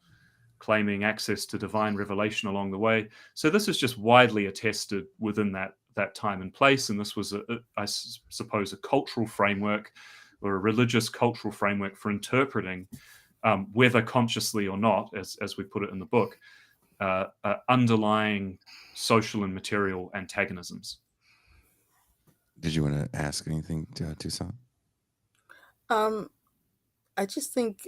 claiming access to divine revelation along the way. So this is just widely attested within that time and place. And this was, I suppose, a cultural framework or a religious cultural framework for interpreting, whether consciously or not, as we put it in the book, underlying social and material antagonisms. Did you want to ask anything, Toussaint? I just think,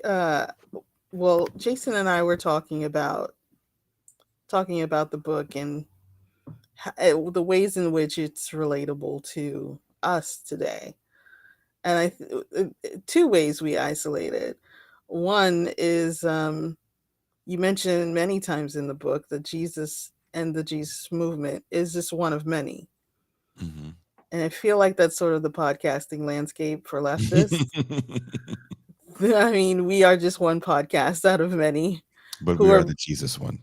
well, Jason and I were talking about the book and the ways in which it's relatable to us today. And two ways we isolated. One is, you mentioned many times in the book that Jesus and the Jesus movement is just one of many. Mm-hmm. And I feel like that's sort of the podcasting landscape for leftists. I mean, we are just one podcast out of many. But we are the Jesus one.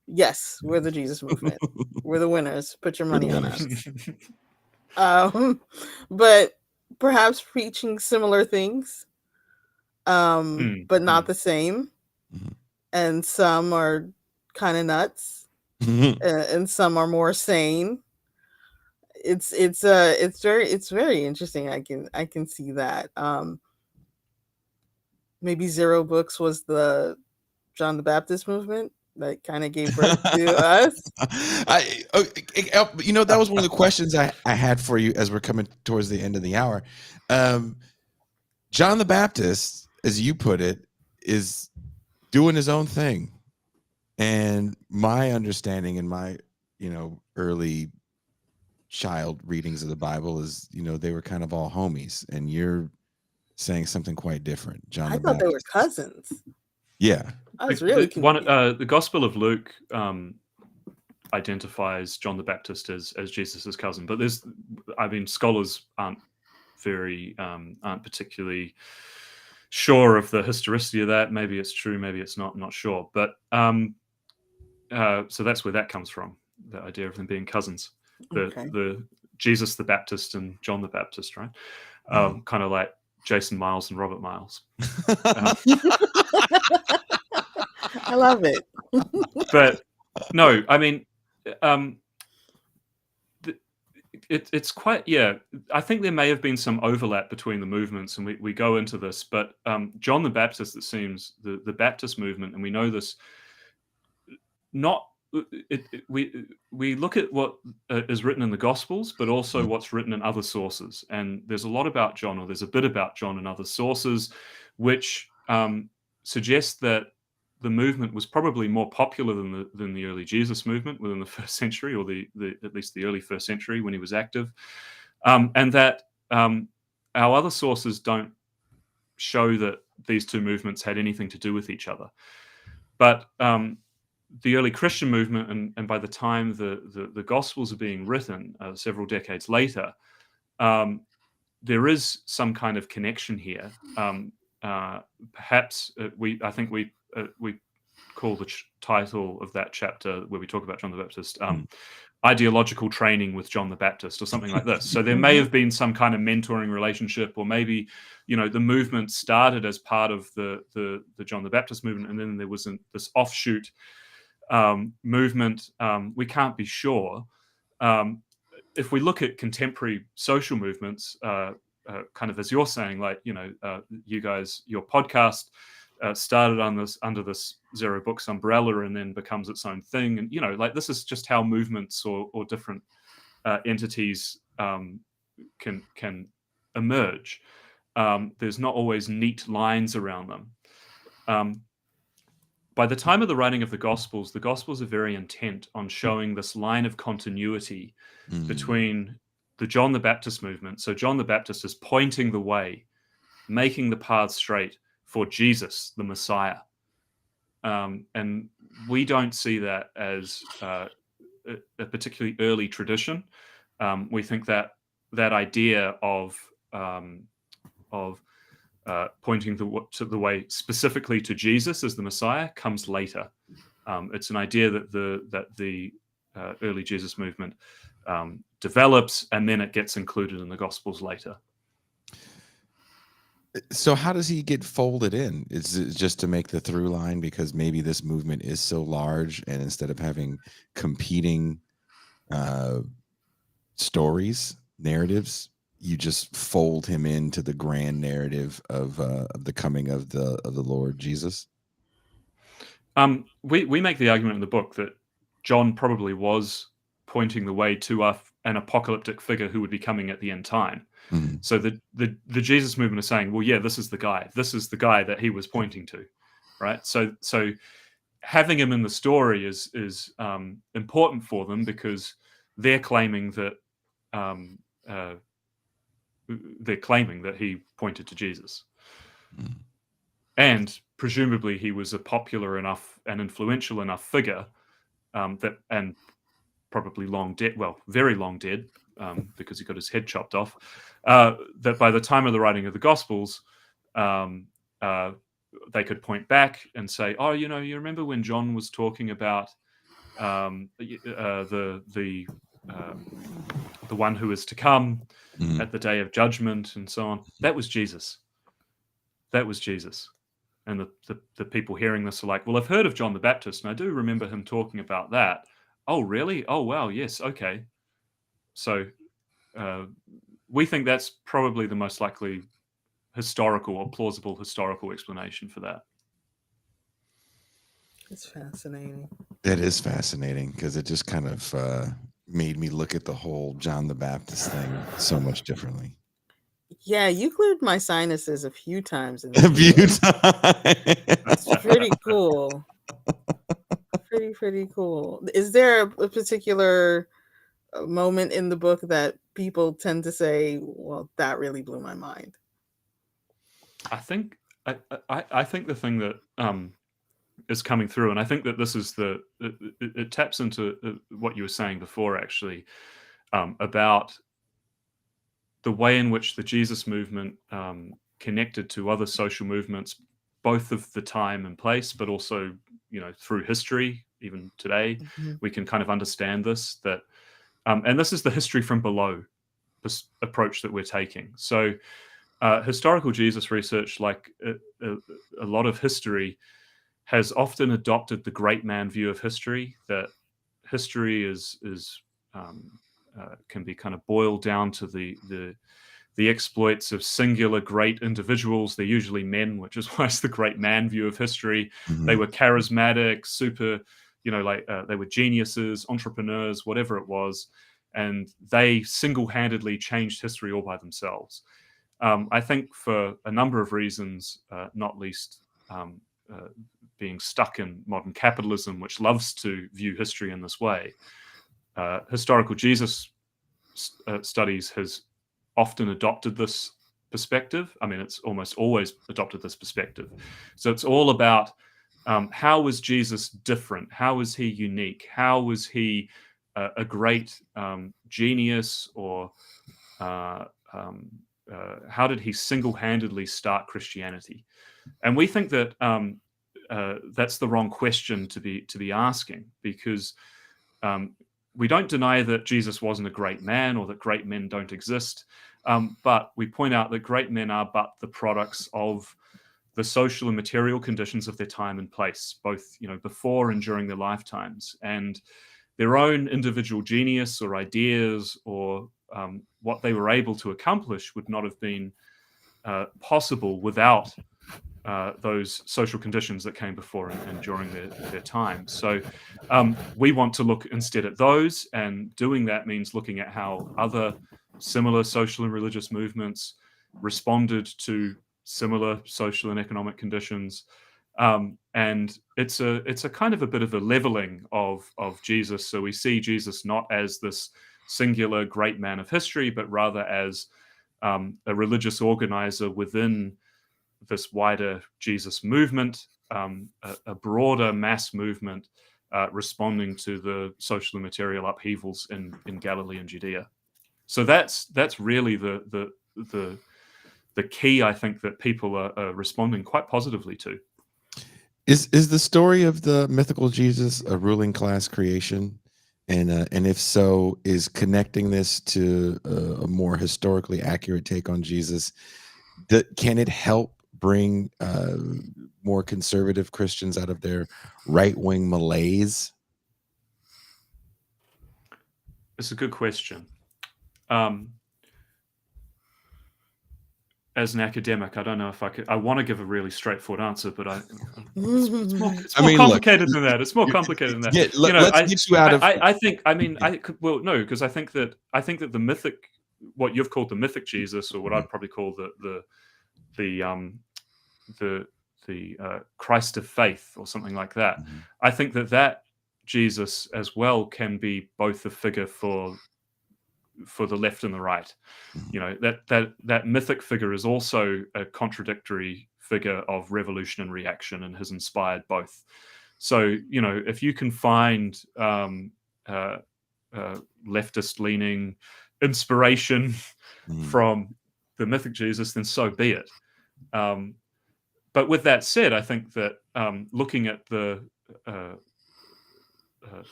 Yes, we're the Jesus movement. We're the winners. Put your money on us. But perhaps preaching similar things, but not the same. Mm-hmm. And some are kind of nuts, and some are more sane. It's very interesting. I can see that. Maybe Zero Books was the John the Baptist movement that kind of gave birth to us. That was one of the questions I had for you as we're coming towards the end of the hour. John the Baptist, as you put it, is doing his own thing. And my understanding in my, early child readings of the Bible is, they were kind of all homies, and you're saying something quite different. John I the thought Baptist. they were cousins. Yeah. I was really confused. The Gospel of Luke identifies John the Baptist as Jesus's cousin, but scholars aren't particularly sure of the historicity of that. Maybe it's true, maybe it's not. I'm not sure. But so that's where that comes from, the idea of them being cousins. The Jesus the Baptist and John the Baptist, right? Kind of like Jason Myles and Robert Myles. I love it. But no, I mean, it's quite, I think there may have been some overlap between the movements, and we go into this, but John the Baptist, it seems, the Baptist movement, and we know this, we look at what is written in the Gospels, but also what's written in other sources. And there's a lot about John, or there's a bit about John in other sources, which suggest that the movement was probably more popular than the early Jesus movement within the first century, or at least the early first century when he was active, and that our other sources don't show that these two movements had anything to do with each other. But the early Christian movement, and by the time the Gospels are being written several decades later, there is some kind of connection here. Perhaps I think we call the title of that chapter where we talk about John the Baptist ideological training with John the Baptist, or something like this. So there may have been some kind of mentoring relationship, or maybe the movement started as part of the John the Baptist movement, and then there was this offshoot movement. We can't be sure. If we look at contemporary social movements, kind of as you're saying, like you guys, your podcast started under this Zero Books umbrella and then becomes its own thing. And like this is just how movements or different entities can emerge. There's not always neat lines around them. By the time of the writing of the Gospels are very intent on showing this line of continuity between the John the Baptist movement. So John the Baptist is pointing the way, making the path straight for Jesus, the Messiah. And we don't see that as a particularly early tradition. We think that idea of pointing the way specifically to Jesus as the Messiah comes later. It's an idea that the early Jesus movement develops, and then it gets included in the Gospels later. So how does he get folded in? Is it just to make the through line because maybe this movement is so large, and instead of having competing stories, narratives, you just fold him into the grand narrative of the coming of the Lord Jesus? We make the argument in the book that John probably was pointing the way to an apocalyptic figure who would be coming at the end time. Mm-hmm. So the Jesus movement is saying, well, yeah, this is the guy. This is the guy that he was pointing to, right? So having him in the story is important for them because they're claiming that he pointed to Jesus. Mm-hmm. And presumably he was a popular enough and influential enough figure that, and probably very long dead, because he got his head chopped off, that by the time of the writing of the Gospels, they could point back and say, oh, you remember when John was talking about the one who is to come at the day of judgment and so on. That was Jesus. That was Jesus. And the people hearing this are like, well, I've heard of John the Baptist, and I do remember him talking about that. Oh, really? Oh, wow. Yes. Okay. So we think that's probably the most likely historical or plausible historical explanation for that. It's fascinating. That is fascinating because it just kind of made me look at the whole John the Baptist thing so much differently. Yeah, you cleared my sinuses a few times. A few times. It's pretty cool. Pretty cool. Is there a particular moment in the book that people tend to say, well, that really blew my mind? I think the thing that is coming through, and I think that this is it taps into what you were saying before, actually, about the way in which the Jesus movement connected to other social movements, both of the time and place, but also, through history, even today, we can kind of understand this, that, and this is the history from below this approach that we're taking. So historical Jesus research, like a lot of history, has often adopted the great man view of history, that history can be kind of boiled down to the exploits of singular great individuals. They're usually men, which is why it's the great man view of history. Mm-hmm. They were charismatic, super, they were geniuses, entrepreneurs, whatever it was, and they single-handedly changed history all by themselves. I think for a number of reasons, not least being stuck in modern capitalism, which loves to view history in this way, historical Jesus studies has often adopted this perspective. I mean, it's almost always adopted this perspective. So it's all about how was Jesus different? How was he unique? How was he a great genius? Or how did he single-handedly start Christianity? And we think that that's the wrong question to be asking, because we don't deny that Jesus wasn't a great man or that great men don't exist, but we point out that great men are but the products of the social and material conditions of their time and place, both before and during their lifetimes, and their own individual genius or ideas or what they were able to accomplish would not have been possible without those social conditions that came before and during their time. So we want to look instead at those, and doing that means looking at how other similar social and religious movements responded to similar social and economic conditions. And it's a kind of a bit of a leveling of Jesus. So we see Jesus not as this singular great man of history, but rather as a religious organizer within this wider Jesus movement, a broader mass movement responding to the social and material upheavals in Galilee and Judea. So that's really the key, I think, that people are responding quite positively to. Is the story of the mythical Jesus a ruling class creation? And if so, is connecting this to a more historically accurate take on Jesus, can it help bring more conservative Christians out of their right-wing malaise? It's a good question. As an academic, I don't know if I could. I want to give a really straightforward answer, but it's more complicated than that. It's more complicated than that. Yeah, let's get you out of. I think. I mean, well, no, because I think that the mythic, what you've called the mythic Jesus, or what I'd probably call the Christ of faith, or something like that. Mhm. I think that Jesus as well can be both a figure for the left and the right. You know, that mythic figure is also a contradictory figure of revolution and reaction, and has inspired both. So, you know, if you can find leftist leaning inspiration from the mythic Jesus, then so be it. But with that said, I think that looking at the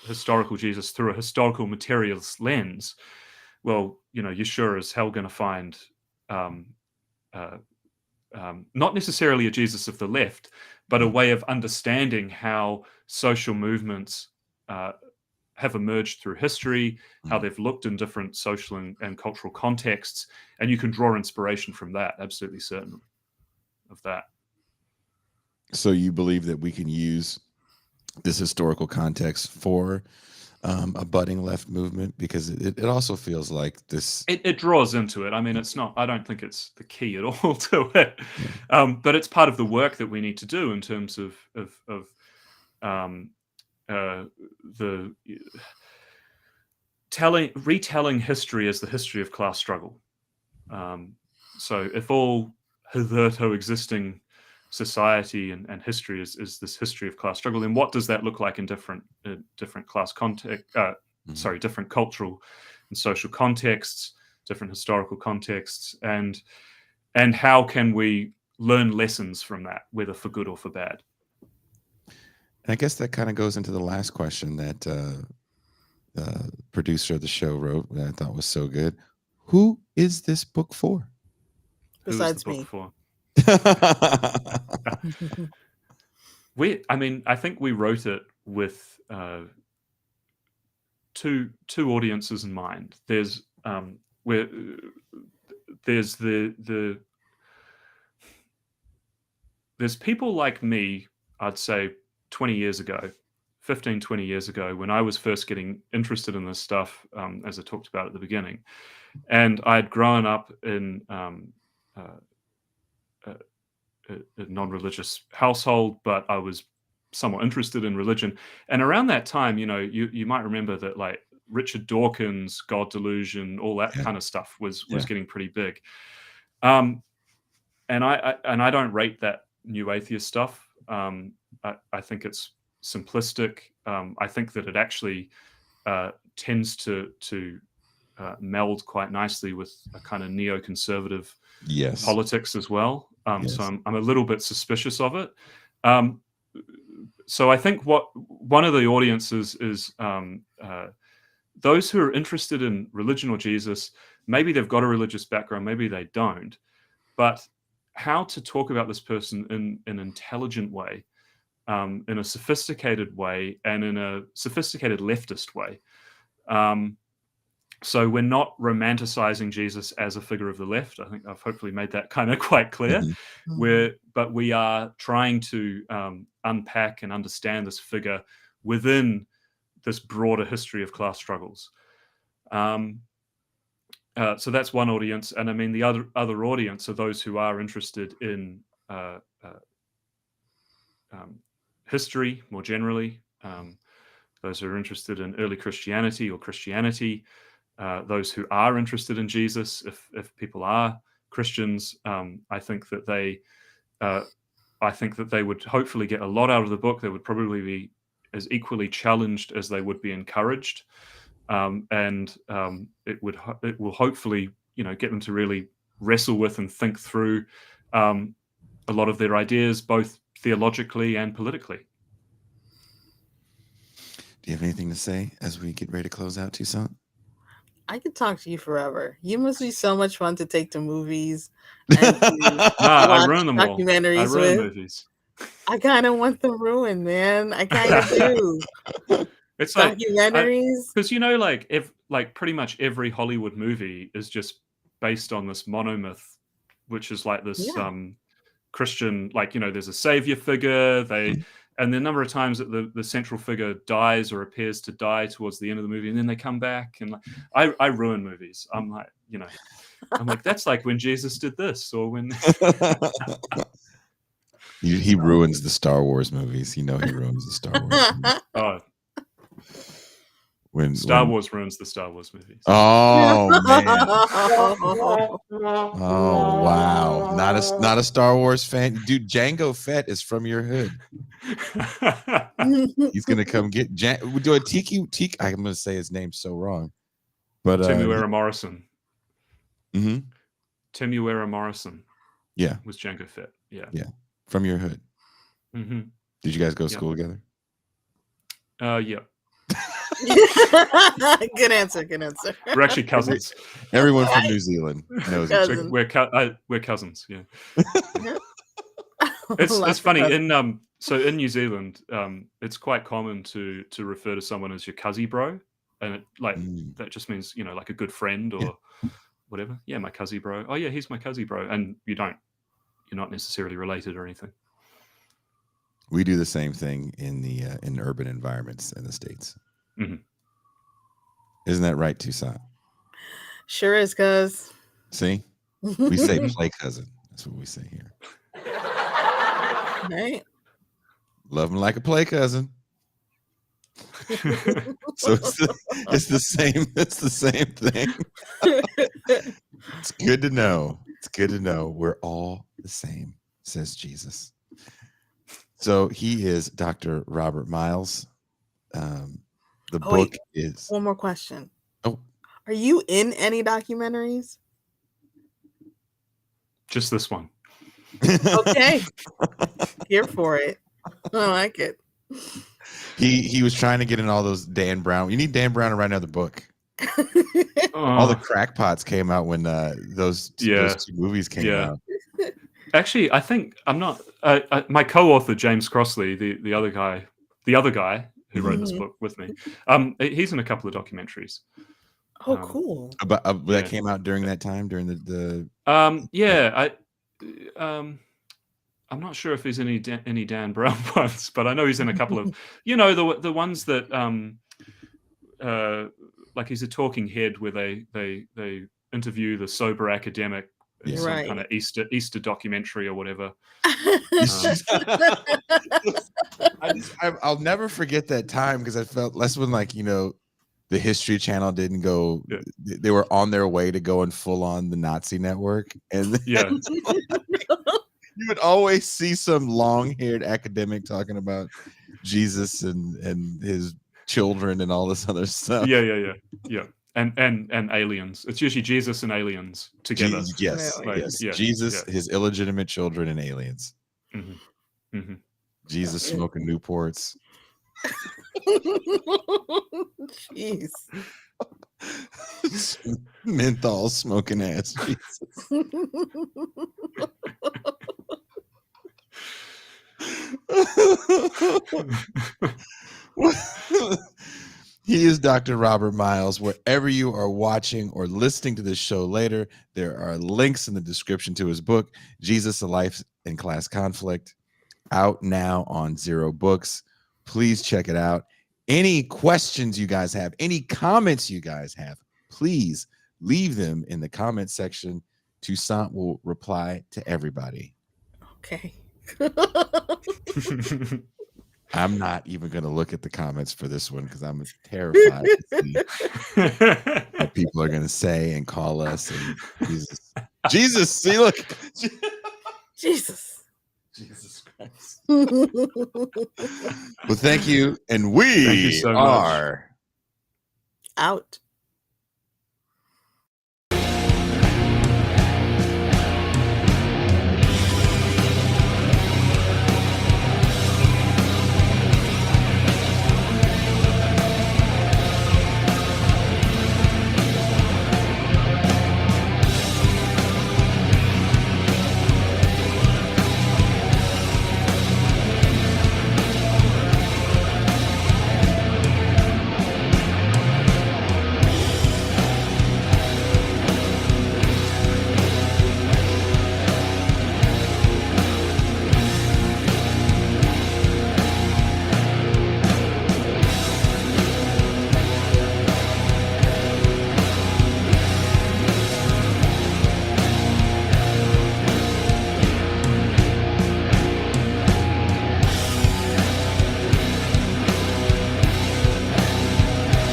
historical Jesus through a historical materialist lens, well, you know, you're sure as hell going to find not necessarily a Jesus of the left, but a way of understanding how social movements have emerged through history, how they've looked in different social and cultural contexts, and you can draw inspiration from that. Absolutely certain of that. So you believe that we can use this historical context for a budding left movement, because it also feels like this. It draws into it. I mean, it's not. I don't think it's the key at all to it, but it's part of the work that we need to do in terms of the retelling history as the history of class struggle. So if all hitherto existing society and history is this history of class struggle, then what does that look like in different class context? Different cultural and social contexts, different historical contexts, and how can we learn lessons from that, whether for good or for bad? And I guess that kind of goes into the last question that the producer of the show wrote, that I thought was so good. Who is this book for? Besides Who is the me. book for? I think we wrote it with two audiences in mind. There's there's people like me, I'd say 20 years ago, 15, 20 years ago, when I was first getting interested in this stuff, as I talked about at the beginning. And I'd grown up in a non-religious household, but I was somewhat interested in religion. And around that time, you know, you might remember that, like, Richard Dawkins' God Delusion, all that kind of stuff was getting pretty big. And I don't rate that new atheist stuff. I think it's simplistic. I think that it actually tends to meld quite nicely with a kind of neoconservative politics as well. So I'm a little bit suspicious of it. So I think one of the audiences is those who are interested in religion or Jesus. Maybe they've got a religious background, maybe they don't, but how to talk about this person in an intelligent way, in a sophisticated way, and in a sophisticated leftist way. So we're not romanticizing Jesus as a figure of the left. I think I've hopefully made that kind of quite clear. But we are trying to unpack and understand this figure within this broader history of class struggles. So that's one audience, and I mean the other audience are those who are interested in history more generally. Those who are interested in early Christianity or Christianity. Those who are interested in Jesus, if people are Christians, I think that they would hopefully get a lot out of the book. They would probably be as equally challenged as they would be encouraged, and it will hopefully get them to really wrestle with and think through a lot of their ideas, both theologically and politically. Do you have anything to say as we get ready to close out, Toussaint? I could talk to you forever. You must be so much fun to take to movies and to I watch ruin them all. documentaries I ruin with. movies. I kind of want them ruined, man. I kind of do. It's like Documentaries. because like pretty much every Hollywood movie is just based on this monomyth, which is like this Christian, there's a savior figure. And the number of times that the central figure dies or appears to die towards the end of the movie, and then they come back, and I ruin movies. I'm like, that's like when Jesus did this, or when he ruins the Star Wars movies. He ruins the Star Wars movies. Oh. When Wars ruins the Star Wars movies. Oh man! Oh wow! Not a Star Wars fan, dude. Django Fett is from your hood. He's gonna come get. We do a Tiki. I'm gonna say his name so wrong, but Temuera Morrison. Mm-hmm. Temuera Morrison. Yeah, was Django Fett. Yeah, from your hood. Mm-hmm. Did you guys go to school together? Yeah. Good answer. We're actually cousins. Everyone from New Zealand knows each other. We're cousins. Yeah. It's funny so in New Zealand, it's quite common to refer to someone as your cuzzy bro, and that just means like a good friend or whatever. Yeah, my cuzzy bro. Oh yeah, he's my cuzzy bro, and you're not necessarily related or anything. We do the same thing in urban environments in the States. Mm-hmm. Isn't that right, Toussaint? Sure is, cuz. See? We say play cousin. That's what we say here. Right? Love him like a play cousin. So it's the same. It's the same thing. It's good to know. It's good to know we're all the same, says Jesus. So he is Dr. Robert Myles. The book is... One more question. Oh. Are you in any documentaries? Just this one. Okay. Here for it. I like it. He was trying to get in all those Dan Brown. You need Dan Brown to write another book. All the crackpots came out when those two movies came out. Actually, I think I'm not. My co-author James Crossley, the other guy who wrote this book with me, he's in a couple of documentaries. Oh, cool! That came out during that time, during the. I'm not sure if there's any Dan Brown ones, but I know he's in a couple of, the ones that like he's a talking head where they interview the sober academic. Yeah. Some kind of Easter documentary or whatever. I'll never forget that time because I felt that's when the History Channel didn't go. Yeah. They were on their way to going full on the Nazi network, and you would always see some long-haired academic talking about Jesus and his children and all this other stuff. Yeah. And aliens. It's usually Jesus and aliens together. Yes. Jesus, his illegitimate children, and aliens. Mm-hmm. Mm-hmm. Jesus smoking Newports. Jeez. Menthol smoking ass. He is Dr. Robert Myles. Wherever you are watching or listening to this show later, there are links in the description to his book, Jesus, a Life in Class Conflict, out now on Zero Books. Please check it out. Any questions you guys have, any comments you guys have, please leave them in the comment section. Toussaint will reply to everybody. Okay. I'm not even going to look at the comments for this one because I'm terrified to see what people are going to say and call us. And Jesus, see, look, Jesus. Jesus Christ. Well, thank you, and Thank you so much. are Out.